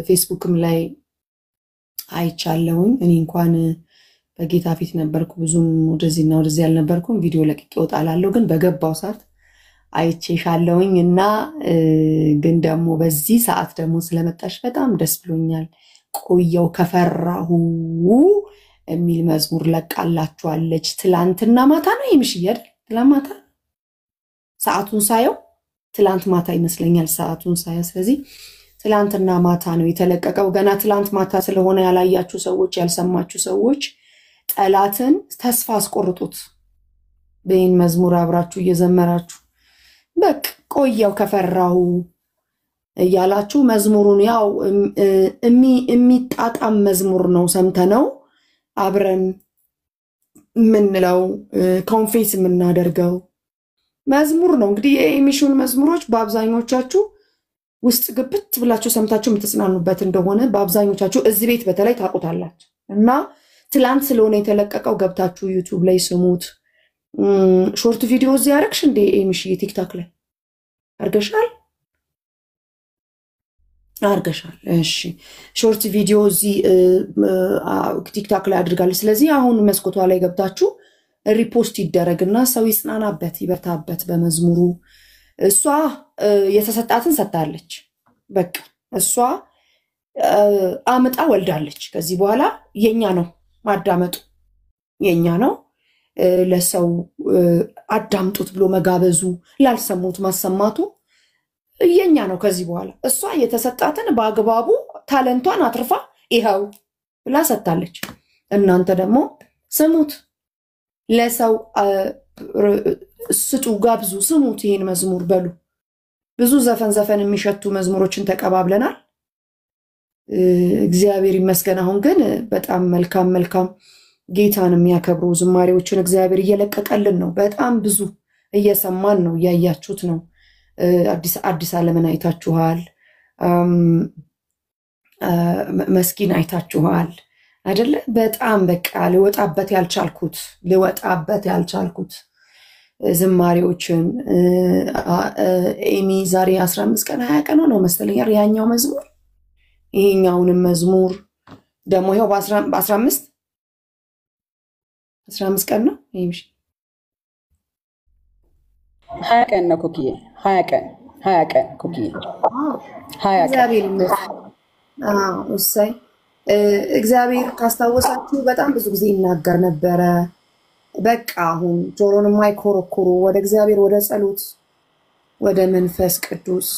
ፌስቡክም ላይ አይቻለሁኝ። እኔ እንኳን በጌታ ፊት ነበርኩ፣ ብዙም ወደዚህና ወደዚህ ያልነበርኩም። ቪዲዮ ለቅቄ እወጣላለሁ፣ ግን በገባው ሰዓት አይቼሻለሁኝ እና ግን ደግሞ በዚህ ሰዓት ደግሞ ስለመጣሽ በጣም ደስ ብሎኛል። ቆየው ከፈራሁ የሚል መዝሙር ለቃላችኋለች። ትላንትና ማታ ነው ይምሽያል። ትላንት ማታ ሰዓቱን ሳየው ትላንት ማታ ይመስለኛል ሰዓቱን ሳየው። ስለዚህ ትላንትና ማታ ነው የተለቀቀው። ገና ትላንት ማታ ስለሆነ ያላያችሁ ሰዎች፣ ያልሰማችሁ ሰዎች ጠላትን ተስፋ አስቆርጡት። በይን መዝሙር አብራችሁ እየዘመራችሁ በቃ ቆየው ከፈራሁ እያላችሁ መዝሙሩን ያው የሚጣጣም መዝሙር ነው። ሰምተነው አብረን ምንለው ኮንፌስ የምናደርገው መዝሙር ነው። እንግዲህ የኤሚሽን መዝሙሮች በአብዛኞቻችሁ ውስጥ ግብት ብላችሁ ሰምታችሁ የምትጽናኑበት እንደሆነ በአብዛኞቻችሁ እዚህ ቤት በተለይ ታውቁታላችሁ። እና ትላንት ስለሆነ የተለቀቀው ገብታችሁ ዩቲዩብ ላይ ስሙት። ሾርት ቪዲዮ እዚህ ያረግሽ እንደ ኤሚሽ ቲክታክ ላይ አርገሻል? እሺ ሾርት ቪዲዮ እዚህ ቲክታክ ላይ አድርጋለች። ስለዚህ አሁን መስኮቷ ላይ ገብታችሁ ሪፖስት ይደረግና ሰው ይጽናናበት፣ ይበርታበት በመዝሙሩ። እሷ የተሰጣትን ሰጣለች። በቃ እሷ አምጣ ወልዳለች። ከዚህ በኋላ የኛ ነው ማዳመጡ፣ የኛ ነው ለሰው አዳምጡት ብሎ መጋበዙ፣ ላልሰሙት ማሰማቱ የኛ ነው። ከዚህ በኋላ እሷ የተሰጣትን በአግባቡ ታለንቷን አትርፋ ይኸው ብላ ሰጣለች። እናንተ ደግሞ ስሙት፣ ለሰው ስጡ፣ ጋብዙ፣ ስሙት፣ ይሄን መዝሙር በሉ። ብዙ ዘፈን የሚሸቱ መዝሙሮችን ተቀባብለናል። እግዚአብሔር ይመስገን። አሁን ግን በጣም መልካም ጌታን የሚያከብሩ ዝማሬዎችን እግዚአብሔር እየለቀቀልን ነው። በጣም ብዙ እየሰማን ነው፣ እያያችሁት ነው። አዲስ ዓለምን አይታችኋል፣ መስኪን አይታችኋል አይደለ? በጣም በቃ ልወጣበት ያልቻልኩት ዝማሬዎችን ኤሚ ዛሬ 15 ቀን 20 ቀን ነው መሰለኝ ያኛው መዝሙር። ይሄኛውንም መዝሙር ደግሞ ይሄው በ15 ቀን ነው። ይሄምሽ 20 ቀን ነው ኩኪዬ፣ 20 ቀን ኩኪዬ፣ 20 ቀን። እሰይ እግዚአብሔር ካስታወሳችሁ በጣም ብዙ ጊዜ ይናገር ነበረ። በቃ አሁን ጆሮን የማይኮረኩሩ ወደ እግዚአብሔር፣ ወደ ጸሎት፣ ወደ መንፈስ ቅዱስ፣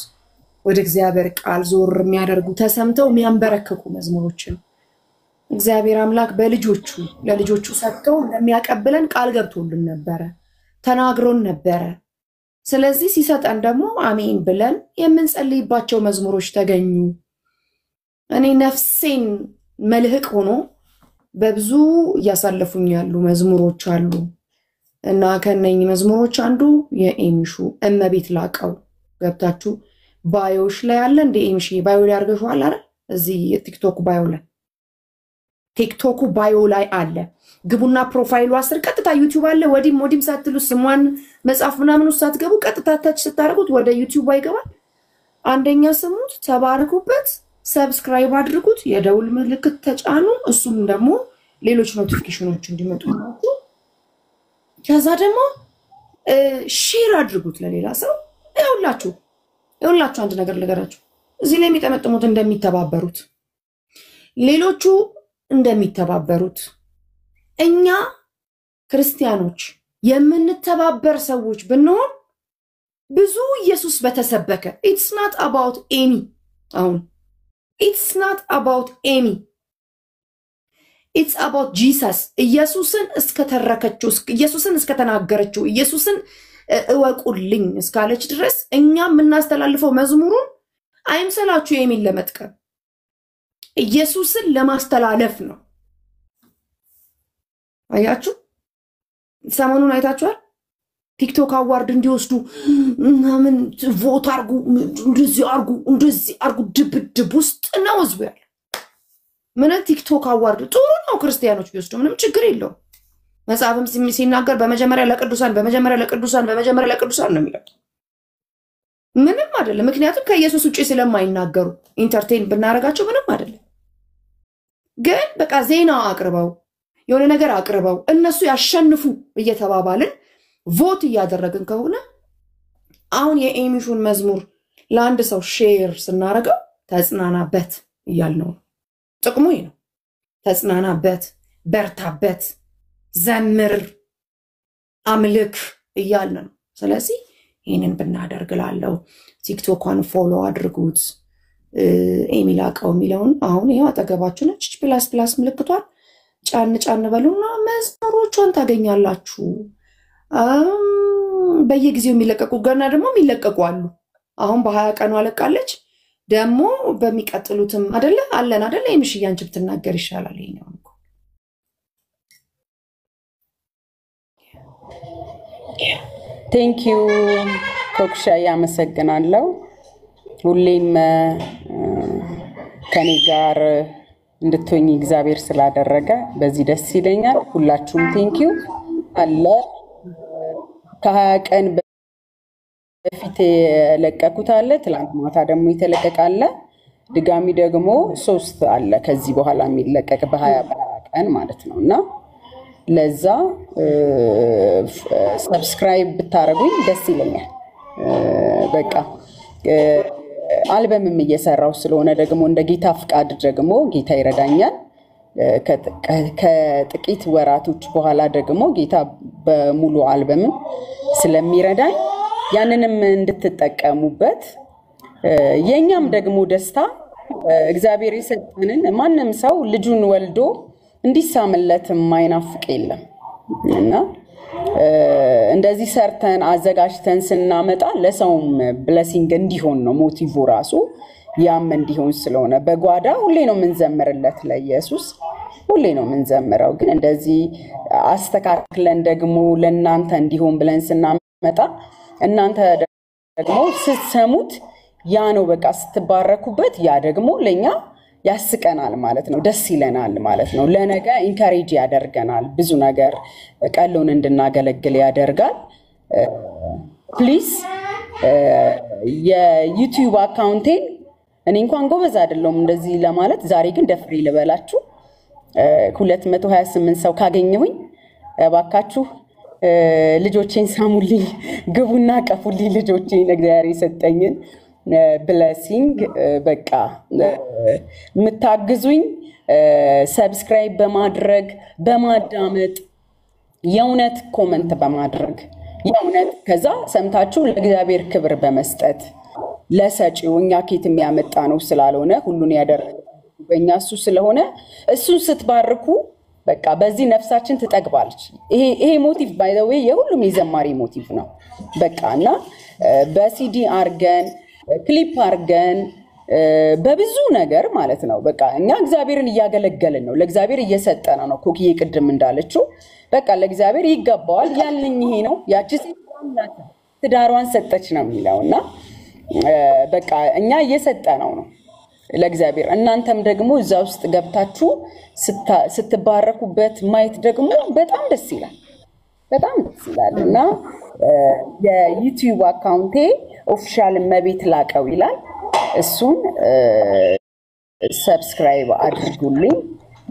ወደ እግዚአብሔር ቃል ዞር የሚያደርጉ ተሰምተው የሚያንበረክኩ መዝሙሮችን እግዚአብሔር አምላክ ለልጆቹ ሰጥተው እንደሚያቀብለን ቃል ገብቶልን ነበረ፣ ተናግሮን ነበረ። ስለዚህ ሲሰጠን ደግሞ አሜን ብለን የምንጸልይባቸው መዝሙሮች ተገኙ። እኔ ነፍሴን መልህቅ ሆኖ በብዙ ያሳለፉኝ ያሉ መዝሙሮች አሉ እና ከነኝ መዝሙሮች አንዱ የኤሚሹ እመቤት ላቀው ገብታችሁ ባዮሽ ላይ አለ እንደ ኤሚሽ ባዮ ላይ አርገሽዋል አይደል እዚህ ቲክቶክ ባዮ ላይ አለ ግቡና ፕሮፋይሉ አስር ቀጥታ ዩቲዩብ አለ ወዲም ሳትሉ ስሟን መጻፍ ምናምን ሳትገቡ ቀጥታ ታች ስታረጉት ወደ ዩቲዩብ ይገባል አንደኛ ስሙት ተባረኩበት ሰብስክራይብ አድርጉት የደውል ምልክት ተጫኑ እሱም ደግሞ ሌሎች ኖቲፊኬሽኖች እንዲመጡ ከዛ ደግሞ ሼር አድርጉት ለሌላ ሰው ይኸውላችሁ አንድ ነገር ልገራችሁ እዚህ ላይ የሚጠመጥሙት እንደሚተባበሩት ሌሎቹ እንደሚተባበሩት እኛ ክርስቲያኖች የምንተባበር ሰዎች ብንሆን ብዙ ኢየሱስ በተሰበከ it's not about Amy አሁን it's not about Amy it's about Jesus ኢየሱስን እስከተረከችው ኢየሱስን እስከተናገረችው ኢየሱስን እወቁልኝ እስካለች ድረስ እኛ የምናስተላልፈው መዝሙሩን አይምሰላችሁ የሚል ለመጥቀም ኢየሱስን ለማስተላለፍ ነው አያችሁ ሰሞኑን አይታችኋል ቲክቶክ አዋርድ እንዲወስዱ ምን ቮት አርጉ እንደዚህ አርጉ ድብድብ ውስጥ ነው ህዝቡ ያለ ምን ቲክቶክ አዋርድ ጥሩ ነው ክርስቲያኖች ቢወስዱ ምንም ችግር የለው መጽሐፍም ሲናገር በመጀመሪያ ለቅዱሳን ነው የሚለው ምንም አይደለም ምክንያቱም ከኢየሱስ ውጪ ስለማይናገሩ ኢንተርቴይን ብናረጋቸው ምንም አይደለም ግን በቃ ዜና አቅርበው የሆነ ነገር አቅርበው እነሱ ያሸንፉ እየተባባልን ቮት ያደረግን ከሆነ አሁን የኤሚሹን መዝሙር ለአንድ ሰው ሼር ስናረጋው ተጽናናበት ይያልነው ጥቅሙ ይሄ ነው ተጽናናበት በርታበት ዘምር አምልክ ይያልነው ስለዚህ ይሄንን ብናደርግላለው ቲክቶክን ፎሎ አድርጉት ኤሚ ላቀው የሚለውን አሁን ይሄው አጠገባችሁ ነች ፕላስ ምልክቷን ጫን በሉና መዝሙሮቿን ታገኛላችሁ በየጊዜው የሚለቀቁ ገና ደግሞ የሚለቀቁ አሉ አሁን በ20 ቀኑ አለቃለች ደግሞ በሚቀጥሉትም አለን አይደለ ኤሚሽያን ብትናገር ይሻላል ይሄኛው እኮ ቴንክ ዩ ኮክሻ ያመሰግናለሁ ሁሌም ከኔ ጋር እንድትሆኚ እግዚአብሔር ስላደረገ በዚህ ደስ ይለኛል ሁላችሁም ቴንክ ዩ አለ ከ20 ቀን በፊት የለቀቁት አለ ትላንት ማታ ደግሞ የተለቀቀ ድጋሚ ደግሞ 3 አለ ከዚህ በኋላ የሚለቀቅ በ20 ቀን ማለት ነውና ለዛ ሰብስክራይብ ብታረጉኝ ደስ ይለኛል በቃ አልበምም እየሰራው ስለሆነ ደግሞ እንደ ጌታ ፍቃድ ደግሞ ጌታ ይረዳኛል ከጥቂት ወራቶች በኋላ ደግሞ ጌታ በሙሉ አልበም ስለሚረዳኝ ያንንም እንድትጠቀሙበት የኛም ደግሞ ደስታ እግዚአብሔር ይሰጠንን ማንንም ሰው ልጁን ወልዶ እንዲሳምለት ማይናፍቅ የለም እና እንደዚህ ሰርተን አዘጋጅተን ስናመጣ ለሰውም ብሌሲንግ እንዲሆን ነው ሞቲቭ ራሱ ያም እንዲሆን ስለሆነ በጓዳ ሁሌ ነው ምንዘምርለት ለኢየሱስ ሁሌ ነው ምንዘምረው ግን እንደዚህ አስተካክለን ደግሞ ለናንተ እንዲሆን ብለን ስናመጣ እናንተ ደግሞ ስትሰሙት ያ ነው በቃ ስትባረኩበት ያ ደግሞ ለኛ ያስቀናል ማለት ነው ደስ ይለናል ማለት ነው ለነገ ኢንካሬጅ ያደርገናል ብዙ ነገር ቀሎን እንድናገለግል ያደርጋል ፕሊዝ የዩቲዩብ አካውንቴን እኔ እንኳን ጎበዝ አይደለም እንደዚህ ለማለት ዛሬ ግን ደፍሬ ልበላችሁ 228 ሰው ካገኘሁኝ ባካችሁ ልጆቼን ሳሙልኝ ግቡና ቀፉልኝ ልጆቼን እግዚአብሔር ይሰጠኝን ብሌሲንግ በቃ ምታግዙኝ ሰብስክራይብ በማድረግ በማዳመጥ የውነት ኮሜንት በማድረግ የውነት ከዛ ሰምታችሁ ለእግዚአብሔር ክብር በመስጠት ለሰጪው እኛ ኬት የሚያመጣ ነው ስላልሆነ ሁሉን ያደረገው በእኛ እሱ ስለሆነ እሱን ስትባርኩ በቃ በዚህ ነፍሳችን ትጠግባለች ይሄ ሞቲቭ ባይ ዘ ዌይ የሁሉም የዘማሪ ሞቲቭ ነው በቃና በሲዲ አርገን ክሊፕ አርገን በብዙ ነገር ማለት ነው። በቃ እኛ እግዚአብሔርን እያገለገልን ነው፣ ለእግዚአብሔር እየሰጠን ነው። ኮክዬ ቅድም እንዳለችው በቃ ለእግዚአብሔር ይገባዋል ያልኝ ይሄ ነው። ያቺ ሴት ትዳሯን ሰጠች ነው የሚለውና በቃ እኛ እየሰጠነው ነው ለእግዚአብሔር። እናንተም ደግሞ እዛ ውስጥ ገብታችሁ ስትባረኩበት ማየት ደግሞ በጣም ደስ ይላል፣ በጣም ደስ ይላል። እና የዩቲዩብ አካውንቴ ኦፊሻል መቤት ላቀው ይላል። እሱን ሰብስክራይብ አድርጉልኝ።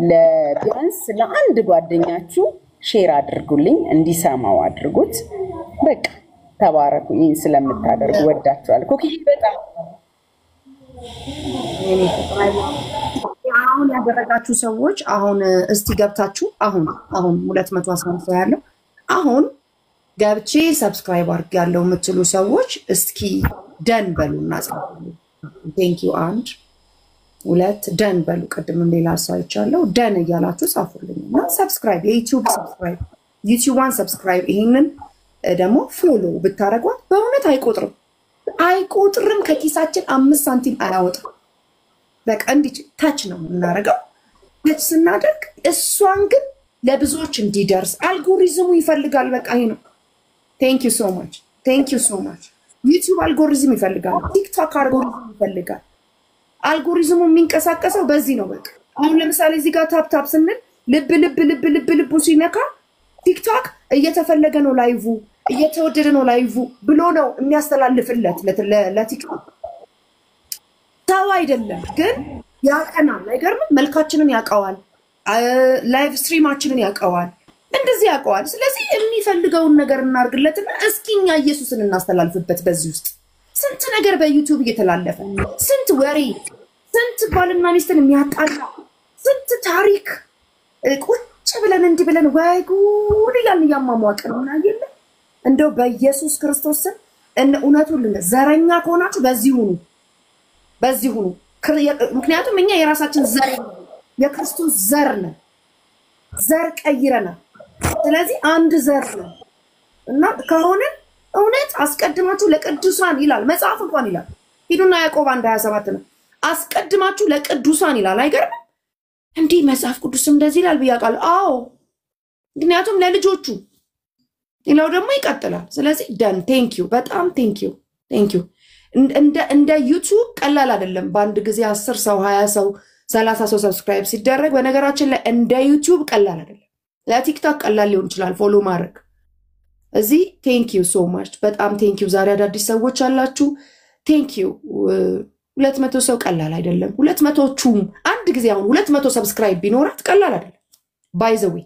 ለቢያንስ ለአንድ ጓደኛችሁ ሼር አድርጉልኝ፣ እንዲሰማው አድርጉት። በቃ ተባረኩ። ይህን ስለምታደርጉ ወዳችኋል። ኮክዬ በጣም አሁን ያደረጋችሁ ሰዎች አሁን እስቲ ገብታችሁ አሁን 215 ያለው አሁን ገብቼ ሰብስክራይብ አድርጋለሁ የምትሉ ሰዎች እስኪ ደን በሉና ጻፉልኝ። ቴንክ ዩ 1 2 ደን በሉ። ቅድምም ሌላ ሰው አይቻለሁ። ደን እያላችሁ ጻፉልኝና ሰብስክራይብ ዩቲዩብን ሰብስክራይብ ይሄንን ደግሞ ፎሎ ብታረጓት በእውነት አይቆጥርም ከኪሳችን 5 ሳንቲም አያወጣም። በቃ እንዲህ ታች ነው የምናደርገው። ታች ስናደርግ እሷን ግን ለብዙዎች እንዲደርስ አልጎሪዝሙ ይፈልጋል። በቃ ይሄ ነው። ቴንክ ዩ ሶ ማች ዩቲዩብ አልጎሪዝም ይፈልጋል። ቲክቶክ አልጎሪዝም ይፈልጋል። አልጎሪዝሙ የሚንቀሳቀሰው በዚህ ነው። በቃ አሁን ለምሳሌ እዚህ ጋር ታፕ ስንል ልብ ሲነካ ቲክቶክ እየተፈለገ ነው ላይቭ እየተወደደ ነው ላይቭ ብሎ ነው የሚያስተላልፍለት ለቲክቶክ። ሰው አይደለም ግን ያቀናል። አይገርምም? መልካችንን ያውቀዋል፣ ላይቭ ስትሪማችንን ያውቀዋል፣ እንደዚህ ያውቀዋል። ስለዚህ የሚፈልገውን ነገር እናርግለትና እስኪኛ ኢየሱስን እናስተላልፍበት። በዚህ ውስጥ ስንት ነገር በዩቲዩብ እየተላለፈ ስንት ወሬ፣ ስንት ባልና ሚስትን የሚያጣላ ስንት ታሪክ ቁጭ ብለን እንዲህ ብለን ወይ ጉድ እያልን እያሟሟቅን እናየለ። እንደው በኢየሱስ ክርስቶስ ስም እውነቱን ዘረኛ ከሆናችሁ በዚህ ሁኑ። ምክንያቱም እኛ የራሳችን ዘር የክርስቶስ ዘር ነን፣ ዘር ቀይረናል። ስለዚህ አንድ ዘር ነው እና ከሆነ እውነት አስቀድማችሁ ለቅዱሳን ይላል መጽሐፍ እንኳን ይላል። ሂዱና ያዕቆብ 1:27 ነው። አስቀድማችሁ ለቅዱሳን ይላል። አይገርም እንዴ? መጽሐፍ ቅዱስ እንደዚህ ይላል ብያቃል። አዎ ምክንያቱም ለልጆቹ ይላው ደግሞ ይቀጥላል። ስለዚህ ደን ቴንኪዩ፣ በጣም ቴንኪዩ። እንደ ዩቲዩብ ቀላል አይደለም። በአንድ ጊዜ 10 ሰው 20 ሰው 30 ሰው ሰብስክራይብ ሲደረግ በነገራችን ላይ እንደ ዩቲዩብ ቀላል አይደለም። ለቲክቶክ ቀላል ሊሆን ይችላል ፎሎ ማድረግ። እዚህ ቴንኪዩ ሶ ማች፣ በጣም ቴንኪዩ። ዛሬ አዳዲስ ሰዎች አላችሁ፣ ቴንኪዩ። 200 ሰው ቀላል አይደለም። 200ቹም አንድ ጊዜ አሁን 200 ሰብስክራይብ ቢኖራት ቀላል አይደለም። ባይ ዘ ዌይ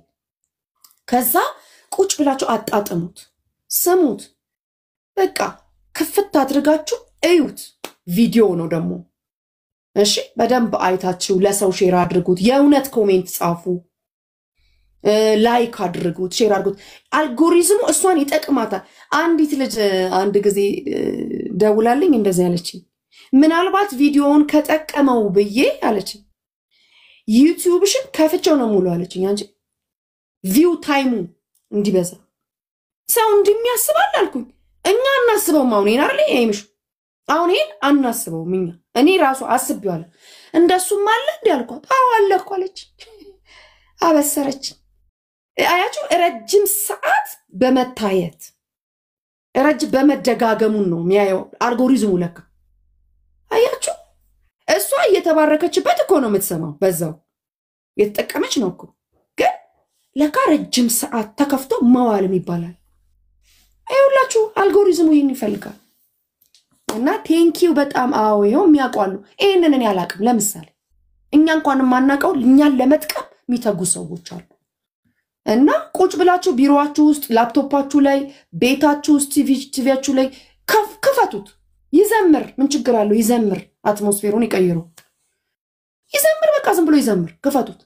ከዛ ቁጭ ብላችሁ አጣጥሙት፣ ስሙት፣ በቃ ክፍት አድርጋችሁ እዩት። ቪዲዮ ነው ደግሞ። እሺ በደንብ አይታችሁ ለሰው ሼር አድርጉት። የእውነት ኮሜንት ጻፉ፣ ላይክ አድርጉት፣ ሼር አድርጉት። አልጎሪዝሙ እሷን ይጠቅማታል። አንዲት ልጅ አንድ ጊዜ ደውላልኝ እንደዚህ አለችኝ። ምናልባት ቪዲዮውን ከጠቀመው ብዬ አለችኝ ዩቲዩብሽን ከፍቼው ነው ሙሉ አለችኝ። አንቺ ቪው ታይሙ እንዲበዛ ሰው እንደሚያስባል አልኩኝ። እኛ አናስበውም። አሁን ይሄን አይደል ይሄምሽ አሁን ይሄን አናስበውም እኛ። እኔ ራሱ አስቤዋለሁ። እንደሱም አለ እንዴ አልኳት። አዎ አለ እኮ አለች። አበሰረች። አያችሁ ረጅም ሰዓት በመታየት ረጅም በመደጋገሙን ነው የሚያየው አልጎሪዝሙ ለካ። አያችሁ እሷ እየተባረከችበት እኮ ነው የምትሰማው፣ በዛው የተጠቀመች ነው እኮ። ግን ለካ ረጅም ሰዓት ተከፍቶ መዋልም ይባላል። አይውላችሁ አልጎሪዝሙ ይሄን ይፈልጋል። እና ቴንኪው በጣም አዎ ይሄው የሚያውቋሉ። ይሄንን እኔ አላቅም። ለምሳሌ እኛ እንኳን ማናቀው እኛን ለመጥቀም የሚተጉ ሰዎች አሉ። እና ቁጭ ብላችሁ ቢሮአችሁ ውስጥ ላፕቶፓችሁ ላይ ቤታችሁ ውስጥ ቲቪያችሁ ላይ ከፈቱት። ይዘምር፣ ምን ችግር አለው? ይዘምር፣ አትሞስፌሩን ይቀይሩ። ይዘምር፣ በቃ ዝም ብሎ ይዘምር፣ ክፈቱት።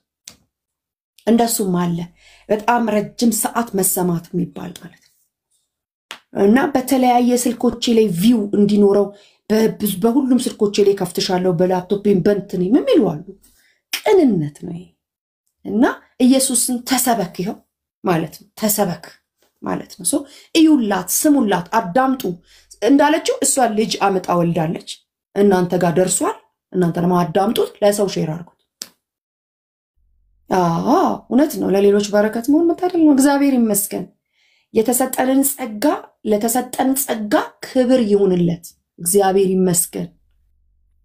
እንደሱም አለ በጣም ረጅም ሰዓት መሰማት የሚባል ማለት ነው። እና በተለያየ ስልኮቼ ላይ ቪው እንዲኖረው በሁሉም ስልኮቼ ላይ ከፍትሻለሁ፣ በላፕቶፕም በእንትኔ ምን ይሏሉ። ቅንነት ነው ይሄ። እና ኢየሱስን ተሰበክ ይኸው ማለት ነው። ተሰበክ ማለት ነው። እዩላት፣ ስሙላት፣ አዳምጡ። እንዳለችው እሷ ልጅ አመጣ ወልዳለች፣ እናንተ ጋር ደርሷል። እናንተ ደግሞ አዳምጡት፣ ለሰው ሼር አድርጉት። እውነት ነው። ለሌሎች በረከት መሆን መታደል ነው። እግዚአብሔር ይመስገን። ለተሰጠን ጸጋ ክብር ይሁንለት። እግዚአብሔር ይመስገን።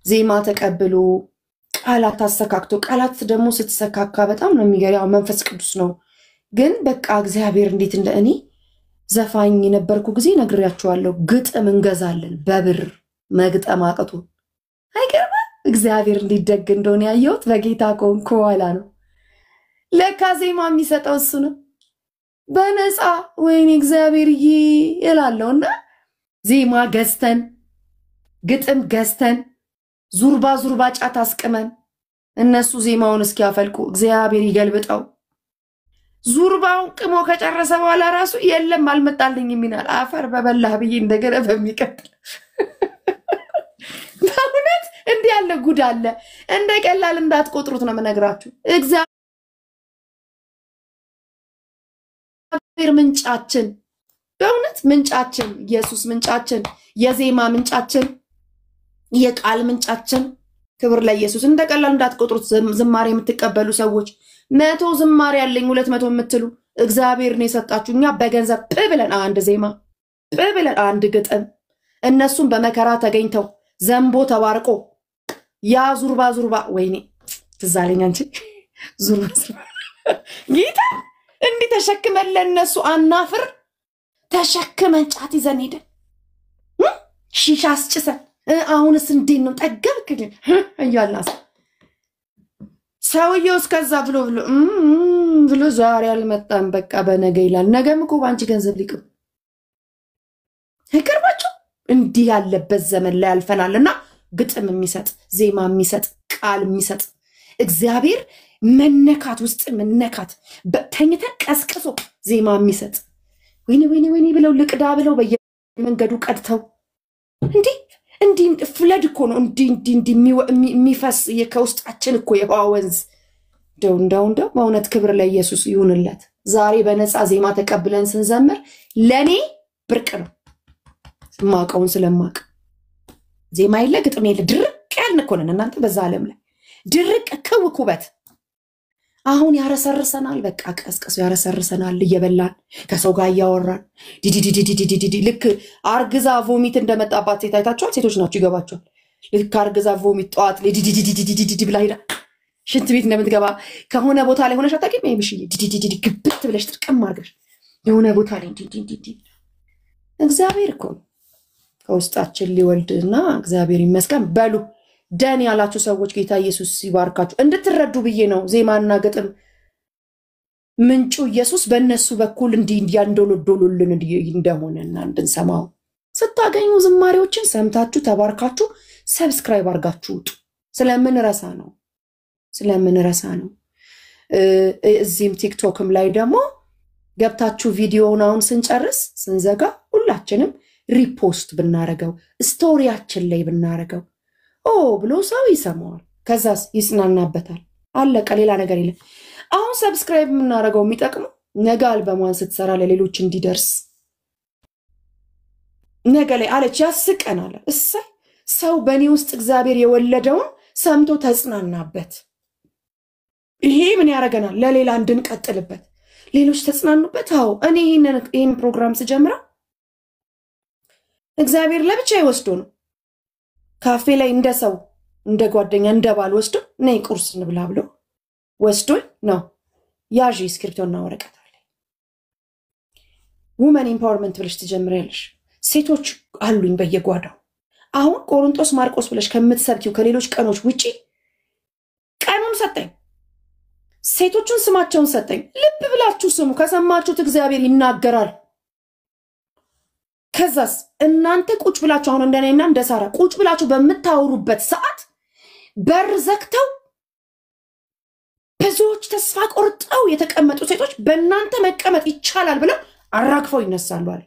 ዜማ ተቀብሎ ቃላት አሰካክቶ ቃላት ደግሞ ስትሰካካ በጣም ነው የሚገርመው። መንፈስ ቅዱስ ነው። ግን በቃ እግዚአብሔር እንዴት እንደ እኔ ዘፋኝ የነበርኩ ጊዜ ነግሬያቸዋለሁ። ግጥም እንገዛለን በብር መግጠም አቅቶ አይገርም። እግዚአብሔር እንዲደግ እንደሆነ ያየሁት በጌታ ቆንኩ በኋላ ነው። ለካ ዜማ የሚሰጠው እሱ ነው በነፃ። ወይኔ እግዚአብሔር ይላለውና ዜማ ገዝተን ግጥም ገዝተን ዙርባ ጫት አስቅመን እነሱ ዜማውን እስኪያፈልቁ እግዚአብሔር ይገልብጠው። ዙርባውን ቅሞ ከጨረሰ በኋላ ራሱ የለም አልመጣልኝም ይላል። አፈር በበላህ ብዬ እንደገና በሚቀጥል በእውነት እንዲህ ያለ ጉድ አለ። እንደ ቀላል እንዳትቆጥሩት ነው የምነግራችሁ። እግዚአብሔር ምንጫችን፣ በእውነት ምንጫችን፣ ኢየሱስ ምንጫችን፣ የዜማ ምንጫችን፣ የቃል ምንጫችን። ክብር ለኢየሱስ። እንደ ቀላል እንዳትቆጥሩት። ዝማሬ የምትቀበሉ ሰዎች 100 ዝማሬ ያለኝ 200 የምትሉ እግዚአብሔር ነው የሰጣችሁ። እኛ በገንዘብ ብለን አንድ ዜማ ብለን አንድ ግጥም፣ እነሱም በመከራ ተገኝተው ዘንቦ ተባርቆ ያ ዙርባ ወይኔ ትዛለኝ አንቺ ዙርባ ጌታ እንዲህ ተሸክመን ለነሱ አናፍር። ተሸክመን ጫት ይዘን ሄደን ሺሻ አስጭሰን አሁንስ እንዴት ነው ጠገብክ ግን እያልናስ ሰውየው እስከዛ ብሎ ዛሬ አልመጣም በቃ በነገ ይላል። ነገም እኮ ባንቺ ገንዘብ ሊቅም አይቀርባችሁ። እንዲህ ያለበት ዘመን ላይ አልፈናልና ግጥም የሚሰጥ ዜማ የሚሰጥ ቃል የሚሰጥ እግዚአብሔር መነካት ውስጥ መነካት ተኝተን ቀስቅሶ ዜማ የሚሰጥ ወይኔ ብለው ልቅዳ ብለው በየመንገዱ ቀድተው እንዲህ ፍለድ እኮ ነው እንዲህ የሚፈስ ከውስጣችን እኮ የውሃ ወንዝ። እንደው በእውነት ክብር ለኢየሱስ ይሁንለት። ዛሬ በነፃ ዜማ ተቀብለን ስንዘምር ለኔ ብርቅ ነው። ማውቀውን ስለማውቅ ዜማ የለ ግጥም የለ ድርቅ ያልን እኮ ነን እናንተ። በዛ ዓለም ላይ ድርቅ ኩበት አሁን ያረሰርሰናል። በቃ ቀስቀሱ ያረሰርሰናል። እየበላን ከሰው ጋር እያወራን ዲዲዲዲዲዲዲ ልክ አርግዛ ቮሚት እንደመጣባት ሴት አይታችኋል? ሴቶች ናቸው ይገባቸዋል። ልክ አርግዛ ቮሚት ጠዋት ዲዲዲዲዲዲ ብላ ሄዳ ሽንት ቤት እንደምትገባ ከሆነ ቦታ ላይ ሆነሽ አታውቂም? ይብሽዬ ዲዲዲዲ ግብት ብለሽ ጥርቅም አድርገሽ የሆነ ቦታ ላይ ዲዲዲዲ እግዚአብሔር እኮ ከውስጣችን ሊወልድና እግዚአብሔር ይመስገን በሉ። ደን ያላችሁ ሰዎች ጌታ ኢየሱስ ይባርካችሁ። እንድትረዱ ብዬ ነው። ዜማና ግጥም ምንጩ ኢየሱስ በእነሱ በኩል እንዲያንዶሎዶሉልን እንደሆነና እንድንሰማው ስታገኙ ዝማሬዎችን ሰምታችሁ ተባርካችሁ ሰብስክራይብ አድርጋችሁ ውጡ። ስለምንረሳ ነው። እዚህም ቲክቶክም ላይ ደግሞ ገብታችሁ ቪዲዮውን አሁን ስንጨርስ ስንዘጋ ሁላችንም ሪፖስት ብናረገው ስቶሪያችን ላይ ብናረገው ብሎ ሰው ይሰማዋል። ከዛስ ይጽናናበታል። አለቀ። ሌላ ነገር የለም። አሁን ሰብስክራይብ የምናረገው የሚጠቅመው ነገ አልበሟን ስትሰራ ለሌሎች እንዲደርስ ነገ ላይ አለች ያስቀናል። እሰይ ሰው በእኔ ውስጥ እግዚአብሔር የወለደውን ሰምቶ ተጽናናበት። ይሄ ምን ያደርገናል? ለሌላ እንድንቀጥልበት ሌሎች ተጽናኑበት። እኔ ይህን ፕሮግራም ስጀምረው እግዚአብሔር ለብቻ ይወስዶ ነው ካፌ ላይ እንደ ሰው እንደ ጓደኛ እንደ ባል ወስዶ ነይ ቁርስ እንብላ ብሎ ወስዶ ነው። ያዢ ስክሪፕቶና ወረቀት አለ። ውመን ኢምፓወርመንት ብለሽ ትጀምሪያለሽ። ሴቶች አሉኝ በየጓዳው። አሁን ቆሮንቶስ ማርቆስ ብለሽ ከምትሰብኪው ከሌሎች ቀኖች ውጪ ቀኑን ሰጠኝ። ሴቶቹን ስማቸውን ሰጠኝ። ልብ ብላችሁ ስሙ። ከሰማችሁት እግዚአብሔር ይናገራል። ከዛስ እናንተ ቁጭ ብላችሁ አሁን እንደኔና እንደ ሳራ ቁጭ ብላችሁ በምታወሩበት ሰዓት በር ዘግተው ብዙዎች ተስፋ ቆርጠው የተቀመጡ ሴቶች በእናንተ መቀመጥ ይቻላል ብለው አራግፈው ይነሳሉ አለ።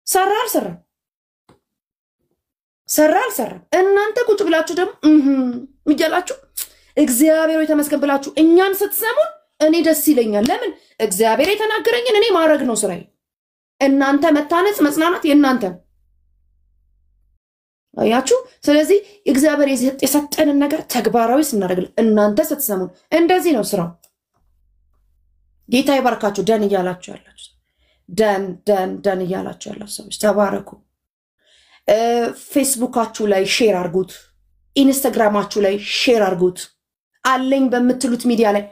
ሰራ አልሰራም። እናንተ ቁጭ ብላችሁ ደግሞ ምጃላችሁ እግዚአብሔር የተመስገን ብላችሁ እኛን ስትሰሙን እኔ ደስ ይለኛል። ለምን? እግዚአብሔር የተናገረኝን እኔ ማድረግ ነው ስራዬ። እናንተ መታነጽ መጽናናት የእናንተ አያችሁ ስለዚህ እግዚአብሔር የሰጠንን ነገር ተግባራዊ ስናደርግ እናንተ ስትሰሙን እንደዚህ ነው ስራው ጌታ ይባርካችሁ ደን ይያላችሁ ያላችሁ ደን ይያላችሁ ያላችሁ ሰዎች ተባረኩ ፌስቡካችሁ ላይ ሼር አድርጉት ኢንስታግራማችሁ ላይ ሼር አድርጉት አለኝ በምትሉት ሚዲያ ላይ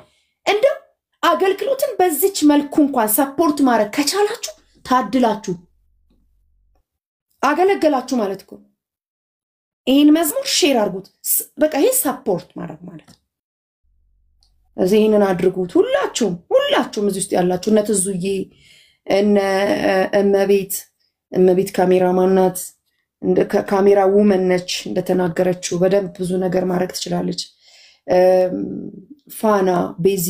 እንደው አገልግሎትን በዚች መልኩ እንኳን ሰፖርት ማድረግ ከቻላችሁ ታድላችሁ አገለገላችሁ ማለት እኮ ይሄን መዝሙር ሼር አድርጉት በቃ ይሄ ሰፖርት ማድረግ ማለት እዚህ ይሄንን አድርጉት ሁላችሁም እዚህ ውስጥ ያላችሁ እነ ትዙዬ እመቤት ካሜራማን ናት ካሜራ ውመን ነች እንደተናገረችው በደንብ ብዙ ነገር ማድረግ ትችላለች ፋና ቤዚ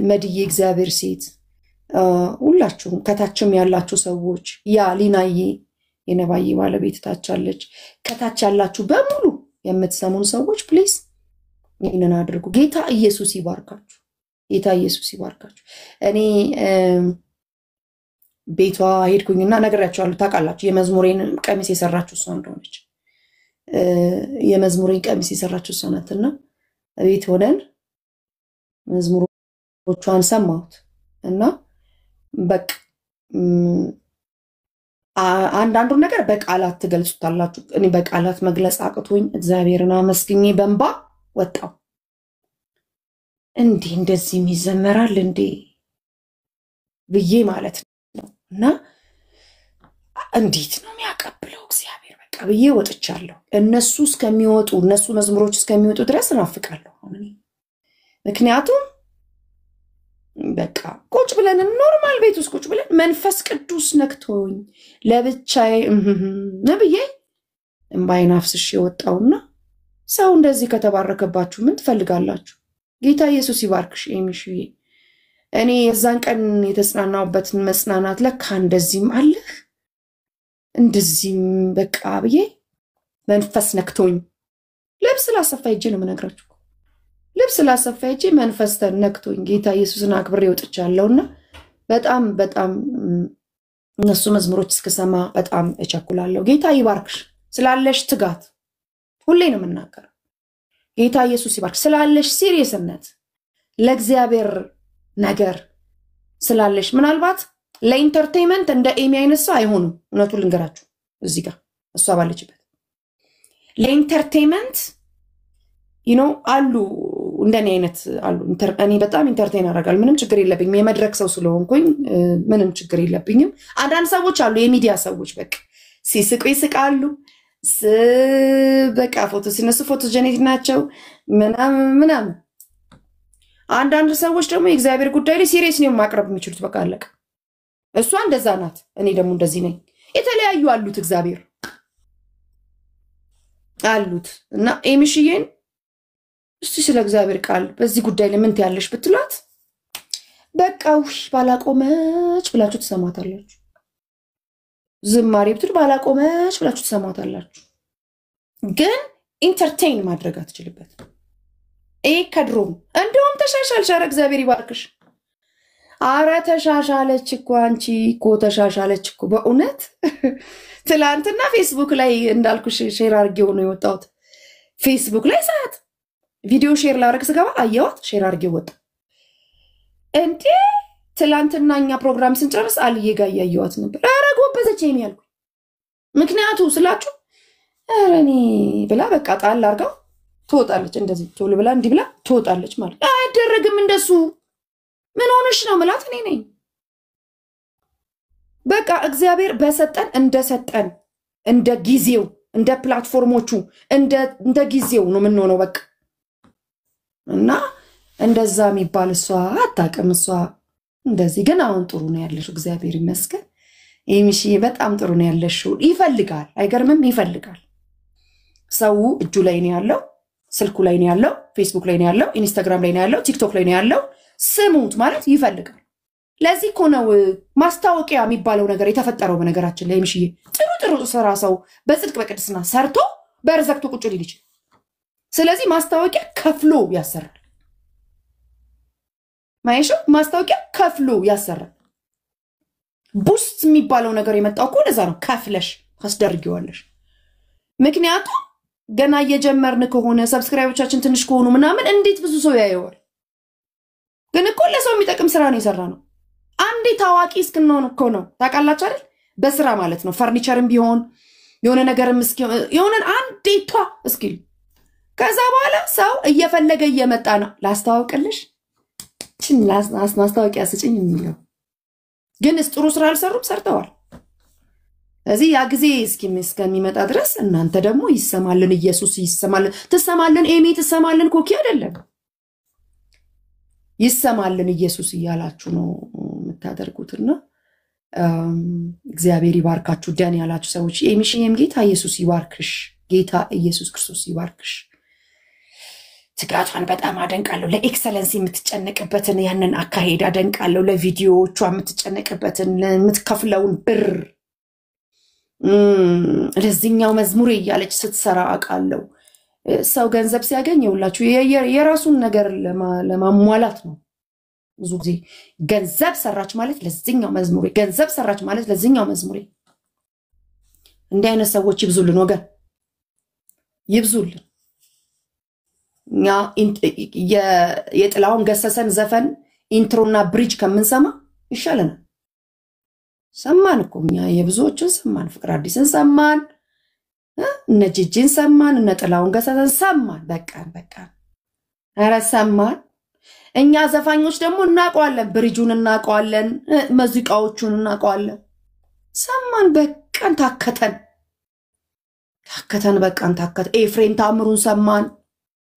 መድዬ እግዚአብሔር ሴት ሁላችሁም ከታችም ያላችሁ ሰዎች ያ ሊናዬ የነባዬ ባለቤት ታቻለች ከታች ያላችሁ በሙሉ የምትሰሙን ሰዎች ፕሊዝ ይሄንን አድርጉ ጌታ ኢየሱስ ይባርካችሁ እኔ ቤቷ ሄድኩኝና ነገራችኋለሁ ታውቃላችሁ የመዝሙሬን ቀሚስ የሰራችሁ እሷ እንደሆነች የመዝሙሬን ቀሚስ የሰራችሁ እሷ ናትና ቤት ሆነን መዝሙሮቿን ሰማሁት እና በቃ አንዳንዱ ነገር በቃላት ትገልጹታላችሁ እኔ በቃላት መግለጽ አቅቶኝ እግዚአብሔርን አመስግኜ በእንባ ወጣው እንደዚህ ይዘመራል ብዬ ማለት ነው እና እንዴት ነው የሚያቀብለው እግዚአብሔር በቃ ብዬ ወጥቻለሁ እነሱ መዝሙሮች እስከሚወጡ ድረስ እናፍቃለሁ ምክንያቱም በቃ ቁጭ ብለን ኖርማል ቤት ውስጥ ቁጭ ብለን መንፈስ ቅዱስ ነክቶኝ ለብቻዬ ነብዬ እምባይን አፍስሼ ወጣውና ሰው እንደዚህ ከተባረከባችሁ ምን ትፈልጋላችሁ ጌታ ኢየሱስ ይባርክሽ ኤሚሽዬ እኔ የዛን ቀን የተጽናናውበትን መጽናናት ለካ እንደዚህም አለ እንደዚህም በቃ ብዬ መንፈስ ነክቶኝ ልብስ ላሰፋ እጄ ነው የምነግራችሁ ልብስ ላሰፋ እጄ መንፈስ ነክቶኝ ጌታ ኢየሱስን አክብሬ ወጥቻለሁና በጣም እነሱ መዝሙሮች እስከሰማ በጣም እቸኩላለሁ ጌታ ይባርክሽ ስላለሽ ትጋት ሁሌ ነው የምናገረው ጌታ ኢየሱስ ይባርክ ስላለሽ ሲሪየስነት ለእግዚአብሔር ነገር ስላለሽ ምናልባት ለኢንተርቴይንመንት እንደ ኤሚ አይነት ሰው አይሆኑም እውነቱን ልንገራችሁ እዚህ ጋር እሷ ባለችበት ለኢንተርቴይንመንት አሉ እንደኔ አይነት አሉ እኔ በጣም ኢንተርቴይን አደርጋለሁ ምንም ችግር የለብኝም የመድረክ ሰው ስለሆንኩኝ ምንም ችግር የለብኝም አንዳንድ ሰዎች አሉ የሚዲያ ሰዎች በቃ ሲስቁ ይስቃሉ በቃ ፎቶ ሲነሱ ፎቶጀኒክ ናቸው ምናምን አንዳንድ ሰዎች ደግሞ የእግዚአብሔር ጉዳይ ላይ ሲሪየስ ነው ማቅረብ የሚችሉት በቃ አለቀ እሷ እንደዛ ናት እኔ ደግሞ እንደዚህ ነኝ የተለያዩ አሉት እግዚአብሔር አሉት እና ኤሚሽዬን እስቲ ስለ እግዚአብሔር ቃል በዚህ ጉዳይ ላይ ምን ትያለሽ ብትላት በቃ ባላቆመች ብላችሁ ትሰማታላችሁ ዝማሬ ብትል ባላቆመች ብላችሁ ትሰማታላችሁ ግን ኢንተርቴይን ማድረግ አትችልበት ከድሮም እንደውም ተሻሻልሽ ኧረ እግዚአብሔር ይባርክሽ ኧረ ተሻሻለች እኮ አንቺ እኮ ተሻሻለች እኮ በእውነት ትላንትና ፌስቡክ ላይ እንዳልኩሽ ሼር አድርጌው ነው የወጣሁት ፌስቡክ ላይ ሰዓት ቪዲዮ ሼር ላደርግ ስገባ አየዋት ሼር አድርጌው ወጣ ትላንትና እኛ ፕሮግራም ስንጨርስ አልዬ ጋር ያያዩት ነበር ኧረ ጎበዘች የሚያልኩ ምክንያቱ ስላችሁ ኧረ እኔ ብላ በቃ ጣል አርጋው ትወጣለች እንደዚህ ቶሎ ብላ እንዲህ ብላ ትወጣለች ማለት አይደረግም እንደሱ ምን ሆነሽ ነው ማለት እኔ ነኝ በቃ እግዚአብሔር በሰጠን እንደሰጠን እንደ ጊዜው እንደ ፕላትፎርሞቹ እንደ ጊዜው ነው ምን ሆነው በቃ እና እንደዛ የሚባል እሷ አታውቅም እሷ እንደዚህ ግን አሁን ጥሩ ነው ያለሽ እግዚአብሔር ይመስገን ኤሚሺ በጣም ጥሩ ነው ያለሽ ይፈልጋል አይገርምም ይፈልጋል ሰው እጁ ላይ ነው ያለው ስልኩ ላይ ነው ያለው ፌስቡክ ላይ ነው ያለው ኢንስታግራም ላይ ነው ያለው ቲክቶክ ላይ ነው ያለው ስሙት ማለት ይፈልጋል ለዚህ እኮ ነው ማስታወቂያ የሚባለው ነገር የተፈጠረው በነገራችን ላይ ኤሚሺ ጥሩ ስራ ሰው በጽድቅ በቅድስና ሰርቶ በርዘክቶ ቁጭ ሊል ይችላል ስለዚህ ማስታወቂያ ከፍሎ ያሰራል ማይሹ ማስታወቂያ ከፍሎ ያሰራል ቡስት የሚባለው ነገር የመጣው እኮ ለዛ ነው ከፍለሽ ታስደርጊዋለሽ ምክንያቱም ገና እየጀመርን ከሆነ ሰብስክራይበሮቻችን ትንሽ ከሆኑ ምናምን እንዴት ብዙ ሰው ያየዋል? ግን እኮ ለሰው የሚጠቅም ስራ ነው የሰራ ነው። አንዴ ታዋቂ እስክንሆን እኮ ነው ታውቃላችሁ አይደል? በስራ ማለት ነው። ፈርኒቸርም ቢሆን የሆነ ነገርም የሆነ አንዴ ቷ እስኪል ከዛ በኋላ ሰው እየፈለገ እየመጣ ነው። ላስተዋውቅልሽ ማስታወቂያ ስጭኝ የሚለው ግን ጥሩ ስራ አልሰሩም፣ ሰርተዋል። ስለዚህ ያ ጊዜ እስከሚመጣ ድረስ እናንተ ደግሞ ይሰማልን፣ ኢየሱስ ይሰማልን፣ ትሰማልን፣ ኤሚ ትሰማልን፣ ኮኪ አይደለም ይሰማልን ኢየሱስ እያላችሁ ነው የምታደርጉትና እግዚአብሔር ይባርካችሁ። ደን ያላችሁ ሰዎች ኤሚሽም ጌታ ኢየሱስ ይባርክሽ፣ ጌታ ኢየሱስ ክርስቶስ ይባርክሽ። ትጋቷን በጣም አደንቃለሁ። ለኤክሰለንስ የምትጨነቅበትን ያንን አካሄድ አደንቃለሁ። ለቪዲዮዎቿ የምትጨነቅበትን የምትከፍለውን ብር ለዚህኛው መዝሙር እያለች ስትሰራ አውቃለሁ። ሰው ገንዘብ ሲያገኝ ይውላችሁ የራሱን ነገር ለማሟላት ነው። ብዙ ጊዜ ገንዘብ ሰራች ማለት ለዚህኛው መዝሙር፣ ገንዘብ ሰራች ማለት ለዚህኛው መዝሙር። እንዲህ አይነት ሰዎች ይብዙልን ወገን፣ ይብዙልን። እኛ የጥላውን ገሰሰን ዘፈን ኢንትሮና ብሪጅ ከምንሰማ ይሻለናል። ሰማን እኮ እኛ የብዙዎችን ሰማን። ፍቅር አዲስን ሰማን፣ እነ ጂጂን ሰማን፣ እነ ጥላውን ገሰሰን ሰማን። በቃ ኧረ ሰማን። እኛ ዘፋኞች ደግሞ እናውቀዋለን፣ ብሪጁን እናውቀዋለን፣ ሙዚቃዎቹን እናውቀዋለን። ሰማን በቃን፣ ታከተን በቃን ታከተን። ኤፍሬም ታምሩን ሰማን።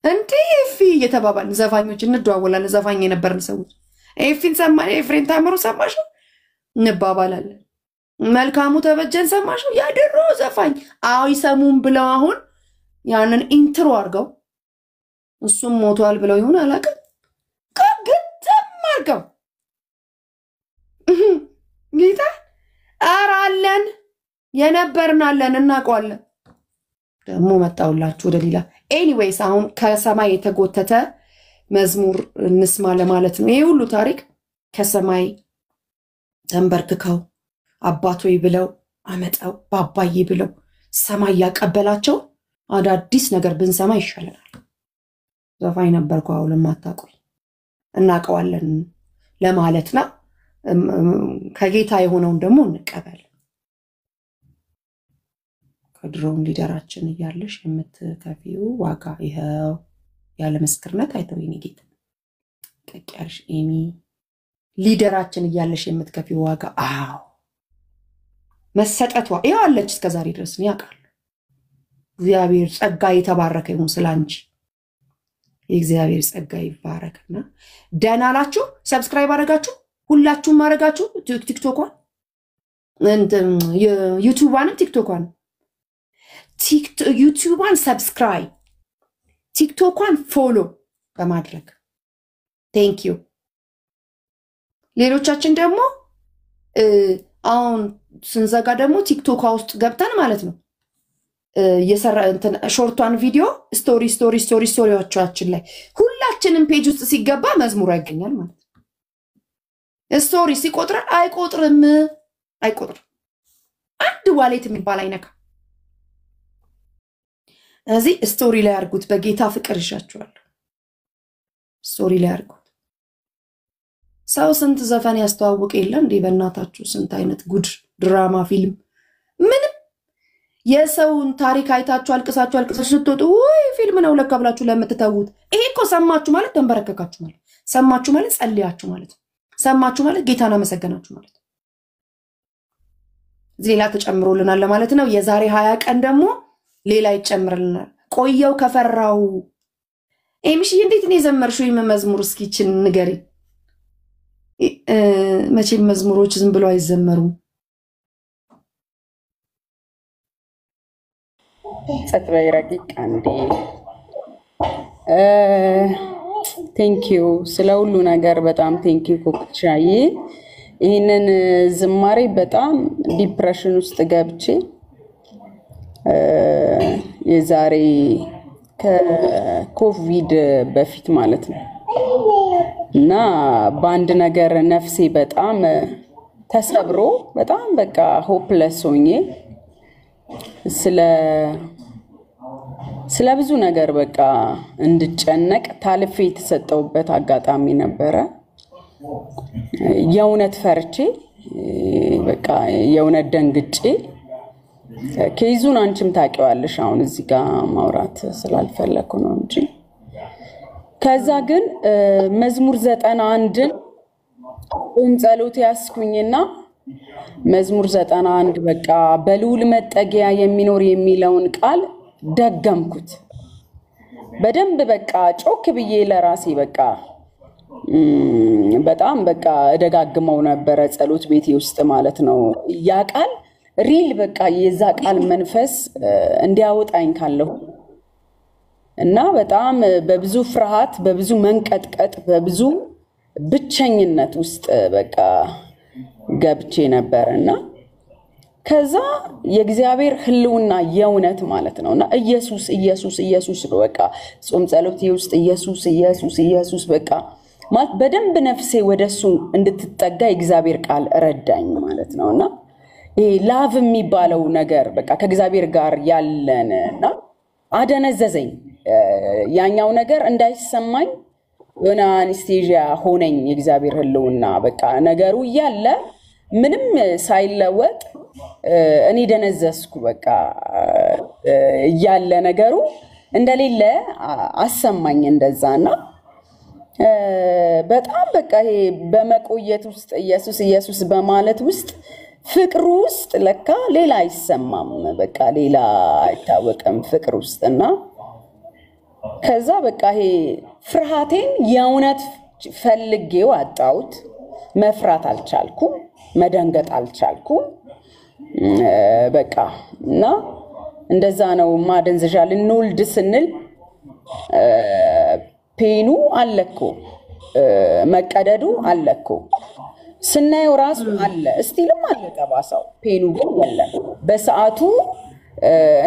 እንዴ ኤፊ እየተባባልን ዘፋኞች እንደዋወላለን። ዘፋኝ የነበርን ሰዎች ኤፊን ሰማን፣ ኤፍሬም ታምሩን ሰማሽ እንባባላለን። መልካሙ ተበጀን ሰማሽ ያድሮ ዘፋኝ አይሰሙም ብለው አሁን ያንን ኢንትሮ አድርገው እሱም ሞቷል ብለው ይሁን አላውቅም ከግጥም አድርገው ጌታ አራለን የነበርናለን እናውቀዋለን። ደግሞ መጣውላችሁ ወደ ሌላ ኤኒዌይስ አሁን ከሰማይ የተጎተተ መዝሙር እንስማ ለማለት ነው። ይሄ ሁሉ ታሪክ ከሰማይ ተንበርክከው አባቶይ ብለው አመጣው ባባዬ ብለው ሰማይ ያቀበላቸው አዳዲስ ነገር ብንሰማ ይሻለናል። ዘፋኝ ነበርኩ አሁን ለማታውቁኝ እናውቀዋለን ለማለት ነው። ከጌታ የሆነውን ደግሞ እንቀበል። ከድሮም ሊደራችን እያለሽ የምትከፊው ዋጋ ይሄው ያለ ምስክርነት አይተው የኔ ጌታ ቀቂያልሽ ኤሚ ሊደራችን እያለሽ የምትከፊው ዋጋ አዎ መሰጠቷ ይያለች እስከዛሬ ድረስ ነው ያውቃል። እግዚአብሔር ጸጋ የተባረከ ይሁን ስላንቺ የእግዚአብሔር ጸጋ ይባረክና ደህና ናችሁ። ሰብስክራይብ አደረጋችሁ ሁላችሁም አደረጋችሁ። ቲክቶኳን ዩቲዩብዋንም ቲክቶኳን ዩቲዩብዋን ሰብስክራይብ ቲክቶኳን ፎሎ በማድረግ ቴንክ ዩ። ሌሎቻችን ደግሞ አሁን ስንዘጋ ደግሞ ቲክቶክ ውስጥ ገብተን ማለት ነው የሰራ እንትን ሾርቷን ቪዲዮ ስቶሪዎቻችን ላይ ሁላችንም ፔጅ ውስጥ ሲገባ መዝሙሩ ያገኛል ማለት ነው። ስቶሪ ሲቆጥር አይቆጥርም አንድ ዋሌት የሚባል አይነካ። እዚህ ስቶሪ ላይ አድርጉት። በጌታ ፍቅር ይሻችኋል። ስቶሪ ላይ አድርጉት። ሰው ስንት ዘፈን ያስተዋውቅ የለ እንዴ? በእናታችሁ ስንት አይነት ጉድ ድራማ ፊልም ምንም የሰውን ታሪክ አይታችሁ አልቅሳችሁ ስትወጡ ወይ ፊልም ነው ለካ ብላችሁ ለምትተውት ይሄ እኮ ሰማችሁ ማለት ተንበረከካችሁ ማለት፣ ሰማችሁ ማለት ጸልያችሁ ማለት፣ ሰማችሁ ማለት ጌታን አመሰገናችሁ ማለት። ሌላ ተጨምሮልናል ለማለት ነው። የዛሬ 20 ቀን ደግሞ ሌላ ይጨምርልናል። ቆየው ከፈራው ኤሚሽ እንዴት ነው የዘመርሽው? መዝሙር እስኪችን ንገሪ። መቼም መዝሙሮች ዝም ብለው አይዘመሩም። ጸጥበይ ረቂቅ አንዴ ቴንኪዩ ስለ ሁሉ ነገር በጣም ቴንኪዩ ኮክቻዬ። ይሄንን ዝማሬ በጣም ዲፕሬሽን ውስጥ ገብቼ የዛሬ ከኮቪድ በፊት ማለት ነው እና በአንድ ነገር ነፍሴ በጣም ተሰብሮ በጣም በቃ ሆፕለስ ሆኜ ስለ ስለብዙ ነገር በቃ እንድጨነቅ ታልፌ የተሰጠውበት አጋጣሚ ነበረ። የእውነት ፈርቼ በቃ የእውነት ደንግጬ ከይዙን አንቺም ታውቂዋለሽ። አሁን እዚህ ጋር ማውራት ስላልፈለኩ ነው እንጂ ከዛ ግን መዝሙር 91ን ጸሎት ያስኩኝና መዝሙር 91 በቃ በልዑል መጠጊያ የሚኖር የሚለውን ቃል ደገምኩት በደንብ በቃ ጮክ ብዬ ለራሴ በቃ በጣም በቃ እደጋግመው ነበር ጸሎት ቤቴ ውስጥ ማለት ነው። ያ ቃል ሪል በቃ የዛ ቃል መንፈስ እንዲያወጣኝ ካለው እና በጣም በብዙ ፍርሃት በብዙ መንቀጥቀጥ በብዙ ብቸኝነት ውስጥ በቃ ገብቼ ነበርና ከዛ የእግዚአብሔር ህልውና የእውነት ማለት ነውና ኢየሱስ ኢየሱስ ኢየሱስ ነው በቃ ጾም ጸሎቴ ውስጥ ኢየሱስ ኢየሱስ ኢየሱስ በቃ ማለት በደንብ ነፍሴ ወደሱ እንድትጠጋ የእግዚአብሔር ቃል ረዳኝ ማለት ነውና ይሄ ላቭ የሚባለው ነገር በቃ ከእግዚአብሔር ጋር ያለንና አደነዘዘኝ ያኛው ነገር እንዳይሰማኝ ወና አንስቴዥያ ሆነኝ የእግዚአብሔር ህልውና በቃ ነገሩ ያለ ምንም ሳይለወጥ እኔ ደነዘስኩ በቃ ያለ ነገሩ እንደሌለ አሰማኝ እንደዛና በጣም በቃ ይሄ በመቆየት ውስጥ ኢየሱስ ኢየሱስ በማለት ውስጥ ፍቅሩ ውስጥ ለካ ሌላ አይሰማም በቃ ሌላ አይታወቅም ፍቅር ውስጥና ከዛ በቃ ይሄ ፍርሃቴን የእውነት ፈልጌው አጣሁት መፍራት አልቻልኩም መደንገጥ አልቻልኩም በቃ እና እንደዛ ነው ማደንዘዣ ልንወልድ ስንል ፔኑ አለኮ መቀደዱ አለኮ ስናየው ራሱ አለ እስቲልም አለ ጠባሳው ፔኑ ግን የለም በሰዓቱ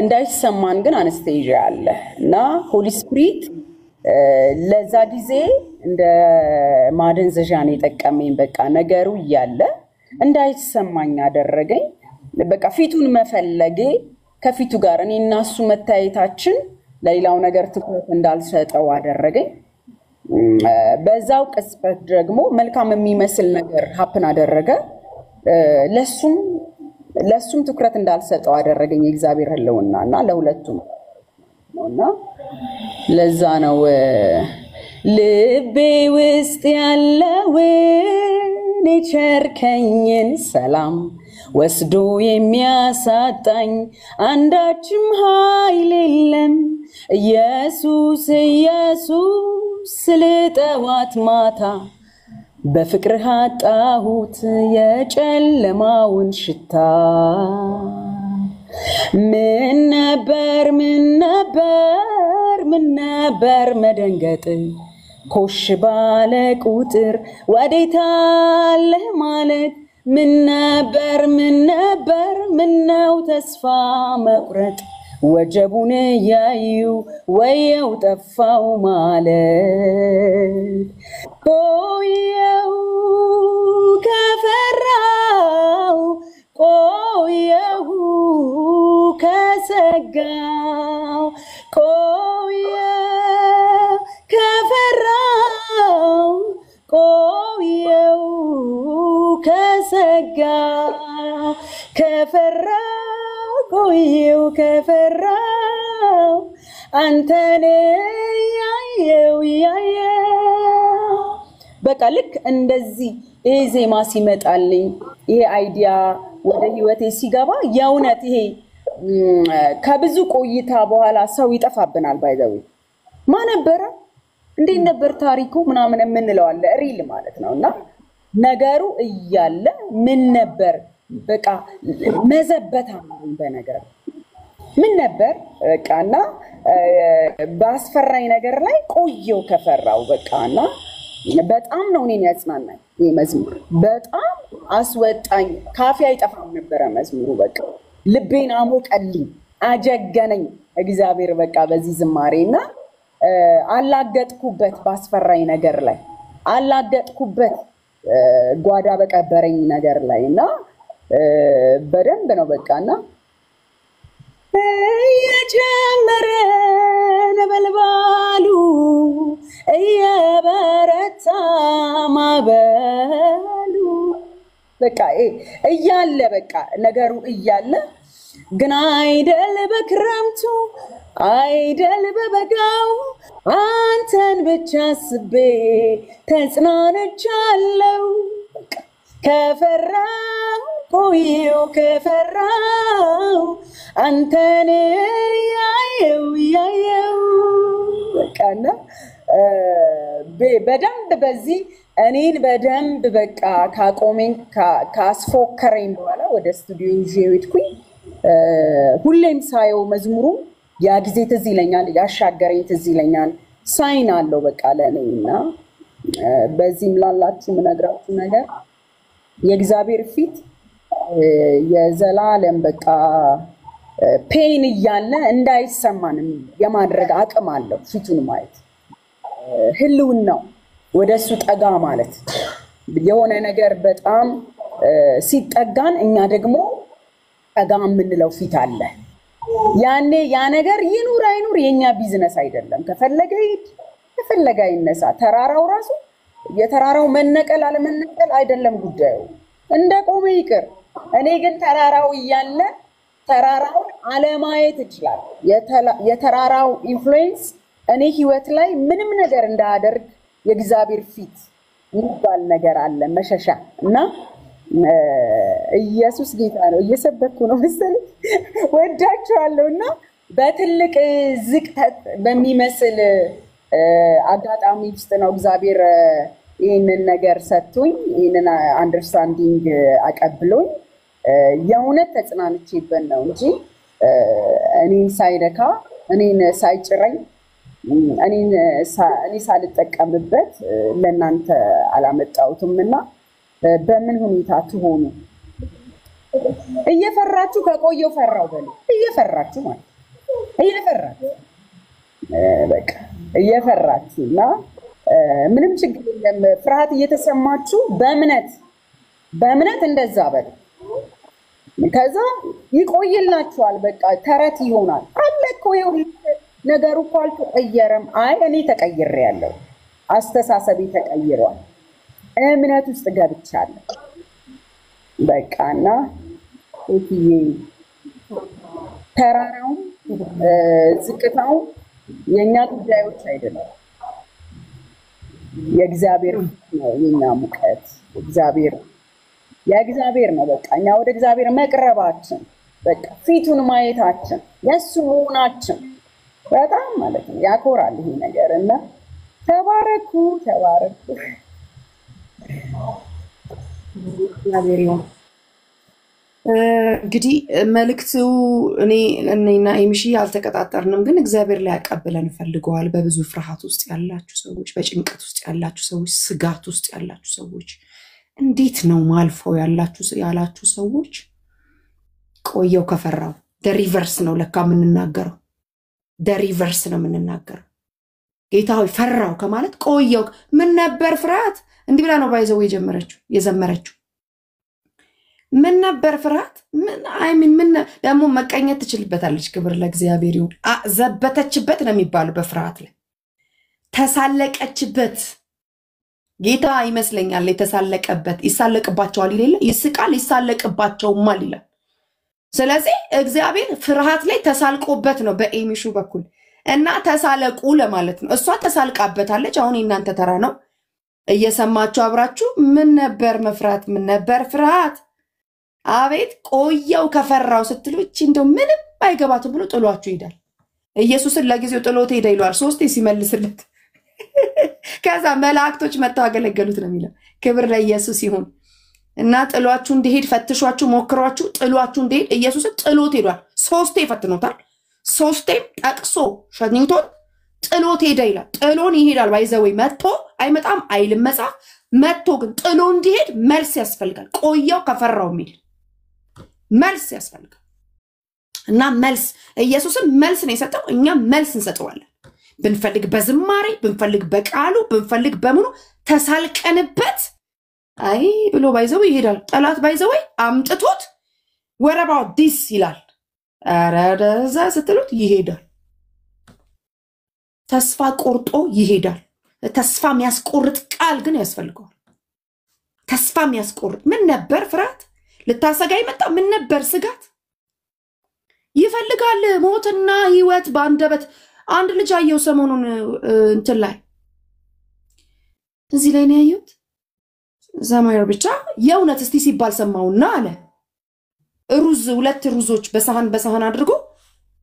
እንዳይሰማን ግን አንስቴዥያ አለ እና ሆሊ ስፒሪት ለዛ ጊዜ እንደ ማደንዘዣ ነው የጠቀመኝ በቃ ነገሩ ያለ እንዳይሰማኝ አደረገኝ በቃ ፊቱን መፈለጌ ከፊቱ ጋር እኔና እሱ መታየታችን ለሌላው ነገር ትኩረት እንዳልሰጠው አደረገኝ በዛው ቅጽበት ደግሞ መልካም የሚመስል ነገር ሀፕን አደረገ ለሱም ትኩረት እንዳልሰጠው አደረገኝ የእግዚአብሔር ህልውናና ለሁለቱም ነውና ለዛ ነው ልቤ ውስጥ ያለው የቸርከኝን ሰላም ወስዶ የሚያሳጣኝ አንዳችም ኃይል የለም ኢየሱስ ኢየሱስ ስለጠዋት ማታ በፍቅርህ አጣሁት የጨለማውን ሽታ ምን ነበር መደንገጥ ኮሽ ባለ ቁጥር ወዴት አለህ ማለት ምን ነበር ምነው ተስፋ መቁረጥ ወጀቡን ያዩ ወየው ጠፋው ማለት ቆየው ከፈራው ቆየው ከሰጋው ቆየው ከፈራው ቆየው ከሰጋው ከፈራው ቆየው ከፈራው አንተን ያየው በቃ ልክ እንደዚህ ይሄ ዜማ ሲመጣልኝ ይሄ አይዲያ ወደ ህይወቴ ሲገባ የእውነት ይሄ ከብዙ ቆይታ በኋላ ሰው ይጠፋብናል ባይዘው ማነበረ እንዴት ነበር ታሪኩ ምናምን የምንለው አለ ሪል ማለት ነውና ነገሩ እያለ ምን ነበር በቃ መዘበታ በነገር ምን ነበር በቃና ባስፈራኝ ነገር ላይ ቆየው ከፈራው በቃና በጣም ነው እኔን ያጽናናኝ ይሄ መዝሙር በጣም አስወጣኝ ካፊ አይጠፋም ነበር መዝሙሩ በቃ ልቤን አሞቀልኝ አጀገነኝ እግዚአብሔር በቃ በዚህ ዝማሬና አላገጥኩበት ባስፈራኝ ነገር ላይ አላገጥኩበት ጓዳ በቀበረኝ ነገር ላይና በደንብ ነው በቃና እየጨመረ ነበልባሉ እየበረታ ማዕበሉ በቃ እያለ በቃ ነገሩ እያለ ግን አይደል በክረምቱ አይደል በበጋው አንተን ብቻ አስቤ ተጽናንቻለሁ ከፈራው ቆየው ከፈራው አንተን ያየው በቃና በደንብ በዚህ እኔን በደንብ በቃ ካቆመኝ ካስፎከረኝ በኋላ ወደ ስቱዲዮ ሄድኩኝ ሁሌም ሳየው መዝሙሩ ያ ጊዜ ትዝ ይለኛል ያሻገረኝ ትዝ ይለኛል ሳይን አለው በቃ ለኔና በዚህም ላላችሁ ምነግራችሁ ነገር የእግዚአብሔር ፊት የዘላለም በቃ ፔን እያለ እንዳይሰማንም የማድረግ አቅም አለው ፊቱን ማየት ህልውናው ወደሱ ጠጋ ማለት የሆነ ነገር በጣም ሲጠጋን እኛ ደግሞ ጠጋ የምንለው ፊት አለ ያኔ ያ ነገር ይኑር አይኑር የኛ ቢዝነስ አይደለም ከፈለገ ይድ ከፈለገ ይነሳ ተራራው ራሱ የተራራው መነቀል አለመነቀል አይደለም ጉዳዩ እንደቆመ ይቅር እኔ ግን ተራራው እያለ ተራራውን አለማየት ይችላል የተራራው ኢንፍሉዌንስ እኔ ህይወት ላይ ምንም ነገር እንዳያደርግ የእግዚአብሔር ፊት የሚባል ነገር አለ መሸሻ እና ኢየሱስ ጌታ ነው እየሰበኩ ነው መሰለኝ ወዳችኋለሁና በትልቅ ዝቅተት በሚመስል አጋጣሚ ውስጥ ነው እግዚአብሔር ይሄንን ነገር ሰጥቶኝ ይሄንን አንደርስታንዲንግ አቀብሎኝ የእውነት ተጽናንቼበት ነው እንጂ እኔን ሳይደካ እኔን ሳይጭረኝ እኔ ሳልጠቀምበት ለእናንተ አላመጣሁትምና በምን ሁኔታ ትሆኑ እየፈራችሁ ከቆየው ፈራው በሉ እየፈራችሁ ማለት እየፈራችሁ በቃ እየፈራችሁና ምንም ችግር የለም ፍርሃት እየተሰማችሁ በእምነት እንደዛ በሉ ከዛ ይቆይላችኋል በቃ ተረት ይሆናል አለኮ ነገሩ እኮ አልተቀየረም አይ እኔ ተቀይሬያለሁ አስተሳሰቤ ተቀይሯል እምነት ውስጥ ገብቻለሁ በቃና እትዬ ተራራው ዝቅታው የኛ ጉዳዮች አይደለም የእግዚአብሔር ነው የኛ ሙቀት የእግዚአብሔር ነው በቃ እኛ ወደ እግዚአብሔር መቅረባችን በቃ ፊቱን ማየታችን የሱ መሆናችን በጣም ማለት ነው ያኮራል ይሄ ነገር እና ተባረኩ እንግዲህ መልእክቱ እኔና ኤምሺ አልተቀጣጠርንም ግን እግዚአብሔር ላይ ያቀብለን ፈልገዋል በብዙ ፍርሃት ውስጥ ያላችሁ ሰዎች በጭንቀት ውስጥ ያላችሁ ሰዎች ስጋት ውስጥ ያላችሁ ሰዎች እንዴት ነው ማልፈው ያላችሁ ሰዎች ቆየው ከፈራው ሪቨርስ ነው ለካ የምንናገረው ሪቨርስ ነው የምንናገረው ጌታ ሆይ ፈራው ከማለት ቆየው ምን ነበር ፍርሃት እንዲህ ብላ ነው ባይዘው የዘመረችው ምን ነበር ፍርሃት ምን ደግሞ መቀኘት ትችልበታለች ክብር ለእግዚአብሔር ይሁን ዘበተችበት ነው የሚባለው በፍርሃት ላይ ተሳለቀችበት ጌታ ይመስለኛል የተሳለቀበት ይሳለቅባቸዋል ይላል ይስቃል ይሳለቅባቸውማል ይላል ስለዚህ እግዚአብሔር ፍርሃት ላይ ተሳልቆበት ነው በኤሚሹ በኩል እና ተሳለቁ ለማለት ነው እሷ ተሳልቃበታለች አሁን እናንተ ተራ ነው እየሰማችሁ አብራችሁ ምን ነበር መፍራት ምን ነበር ፍርሃት አቤት ቆየው ከፈራው ስትሉ እቺ እንደው ምንም አይገባትም ብሎ ጥሏችሁ ይሄዳል ኢየሱስን ለጊዜው ጥሎት ሄደ ይሏል ሶስቴ ሲመልስለት ከዛ መላእክቶች መጣው አገለገሉት ነው የሚለው ክብር ለኢየሱስ ይሁን እና ጥሏችሁ እንዲሄድ ፈትሿችሁ ሞክሯችሁ ጥሏችሁ እንዲሄድ ኢየሱስን ጥሎት ሄዷል ሶስቴ ፈትኖታል ሶስቴም ጠቅሶ ሸኝቶት ጥሎት ሄደ ይላል ጥሎን ይሄዳል ባይዘው መጥቶ አይመጣም አይልም መጽሐፍ መጥቶ ግን ጥሎ እንዲሄድ መልስ ያስፈልጋል ቆየው ከፈራው ሚል መልስ ያስፈልጋል እና መልስ ኢየሱስን መልስ ነው የሰጠው እኛ መልስ እንሰጠዋለን ብንፈልግ በዝማሬ ብንፈልግ በቃሉ ብንፈልግ በምኑ ተሳልቀንበት አይ ብሎ ባይዘው ይሄዳል ጠላት ባይዘው አምጥቶት ወረባው ዲስ ይላል ኧረ እዛ ስትሉት ይሄዳል። ተስፋ ቆርጦ ይሄዳል። ተስፋ የሚያስቆርጥ ቃል ግን ያስፈልገዋል። ተስፋ የሚያስቆርጥ ምን ነበር ፍርሃት? ልታሰጋ ይመጣ ምን ነበር ስጋት? ይፈልጋል ሞትና ህይወት በአንደበት። አንድ ልጅ አየው ሰሞኑን እንትን ላይ እዚህ ላይ ነው ያየሁት። ዘማየር ብቻ የእውነት እስቲ ሲባል ሰማውና አለ ሩዝ 2 ሩዞች በሳህን አድርጎ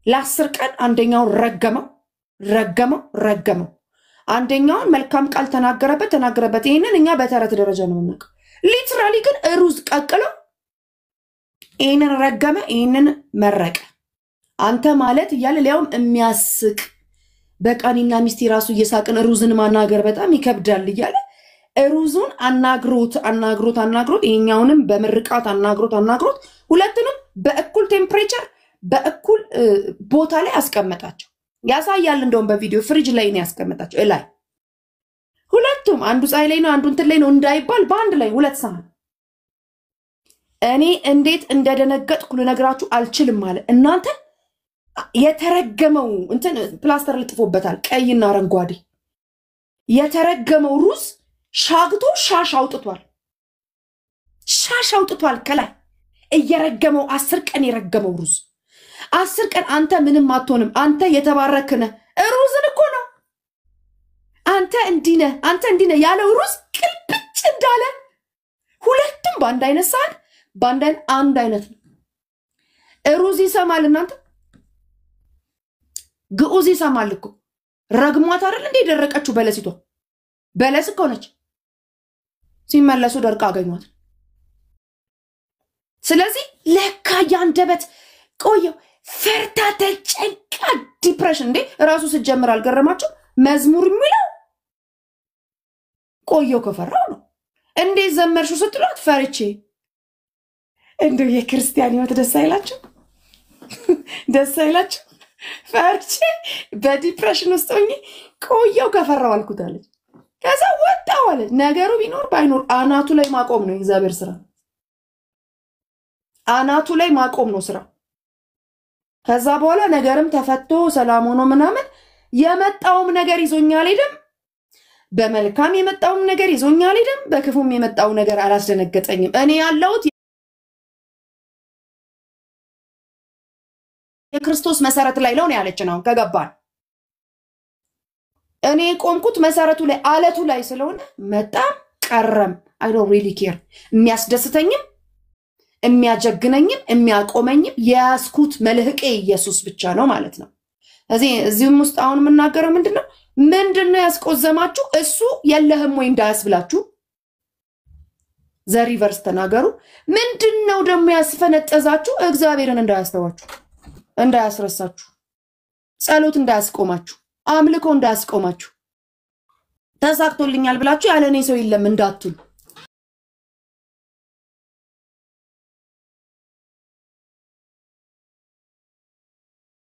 ለ10 ቀን አንደኛውን ረገመው አንደኛውን መልካም ቃል ተናገረበት። ይሄንን እኛ በተረት ደረጃ ነው የምናውቀው። ሊትራሊ ግን ሩዝ ቀቅሎ ይሄንን ረገመ፣ ይሄንን መረቀ። አንተ ማለት እያለ ሊያውም የሚያስቅ በቃኒና ሚስቴ ራሱ እየሳቅን ሩዝን ማናገር በጣም ይከብዳል እያለ ሩዙን አናግሮት ይሄኛውንም በምርቃት አናግሮት ሁለቱንም በእኩል ቴምፕሬቸር በእኩል ቦታ ላይ አስቀመጣቸው። ያሳያል። እንደውም በቪዲዮ ፍሪጅ ላይ ነው ያስቀመጣቸው እላይ ሁለቱም፣ አንዱ ፀሐይ ላይ ነው አንዱ እንትን ላይ ነው እንዳይባል በአንድ ላይ 2 ሳህን። እኔ እንዴት እንደደነገጥኩ ልነግራችሁ አልችልም ማለት እናንተ። የተረገመው እንትን ፕላስተር ልጥፎበታል ቀይና አረንጓዴ። የተረገመው ሩዝ ሻግቶ ሻሽ አውጥቷል ከላይ እየረገመው 10 ቀን የረገመው ሩዝ 10 ቀን። አንተ ምንም አትሆንም፣ አንተ የተባረክነ ሩዝን እኮ ነው አንተ እንዲነ ያለው ሩዝ ቅልብጭ እንዳለ ሁለቱም በአንድ አይነት ሳህን አንድ አይነት ነው። ሩዝ ይሰማል እናንተ፣ ግዑዝ ይሰማል እኮ። ረግሟት አይደል እንዴ ደረቀችው በለሲቷ? በለስ እኮ ነች። ሲመለሱ ደርቃ አገኟት። ስለዚህ ለካ ያንደበት ቆየው ፈርታ ተጨንቃ ዲፕሬሽን እንዴ ራሱ ስጀምር አልገረማችሁ? መዝሙር የሚለው ቆየው ከፈራው ነው። እንዴ ዘመርሹ ስትሏት ፈርቼ። እንደው የክርስቲያን ህይወት ደስ አይላችሁ? ፈርቼ በዲፕሬሽን ውስጥ ሆኜ ቆየው ከፈራው አልኩት አለች። ከዛ ወጣው አለች። ነገሩ ቢኖር ባይኖር አናቱ ላይ ማቆም ነው የእግዚአብሔር ስራ። አናቱ ላይ ማቆም ነው ስራ። ከዛ በኋላ ነገርም ተፈቶ ሰላም ሆኖ ምናምን የመጣውም ነገር ይዞኛል አይደም። በመልካም የመጣውም ነገር ይዞኛል አይደም። በክፉም የመጣው ነገር አላስደነገጠኝም። እኔ ያለሁት የክርስቶስ መሰረት ላይ ነው ያለች ነው ከገባን። እኔ ቆምኩት መሰረቱ ላይ አለቱ ላይ ስለሆነ መጣም ቀረም I don't really care። የሚያስደስተኝም የሚያጀግነኝም የሚያቆመኝም የያዝኩት መልህቄ ኢየሱስ ብቻ ነው ማለት ነው። እዚህም ውስጥ አሁን የምናገረው ምንድነው ያስቆዘማችሁ? እሱ የለህም ወይ እንዳያስብላችሁ ዘሪቨርስ ተናገሩ። ምንድነው ደግሞ ያስፈነጠዛችሁ? እግዚአብሔርን እንዳያስተዋችሁ፣ እንዳያስረሳችሁ፣ ጸሎት እንዳያስቆማችሁ፣ አምልኮ እንዳያስቆማችሁ፣ ተሳክቶልኛል ብላችሁ ያለኔ ሰው የለም እንዳትሉ።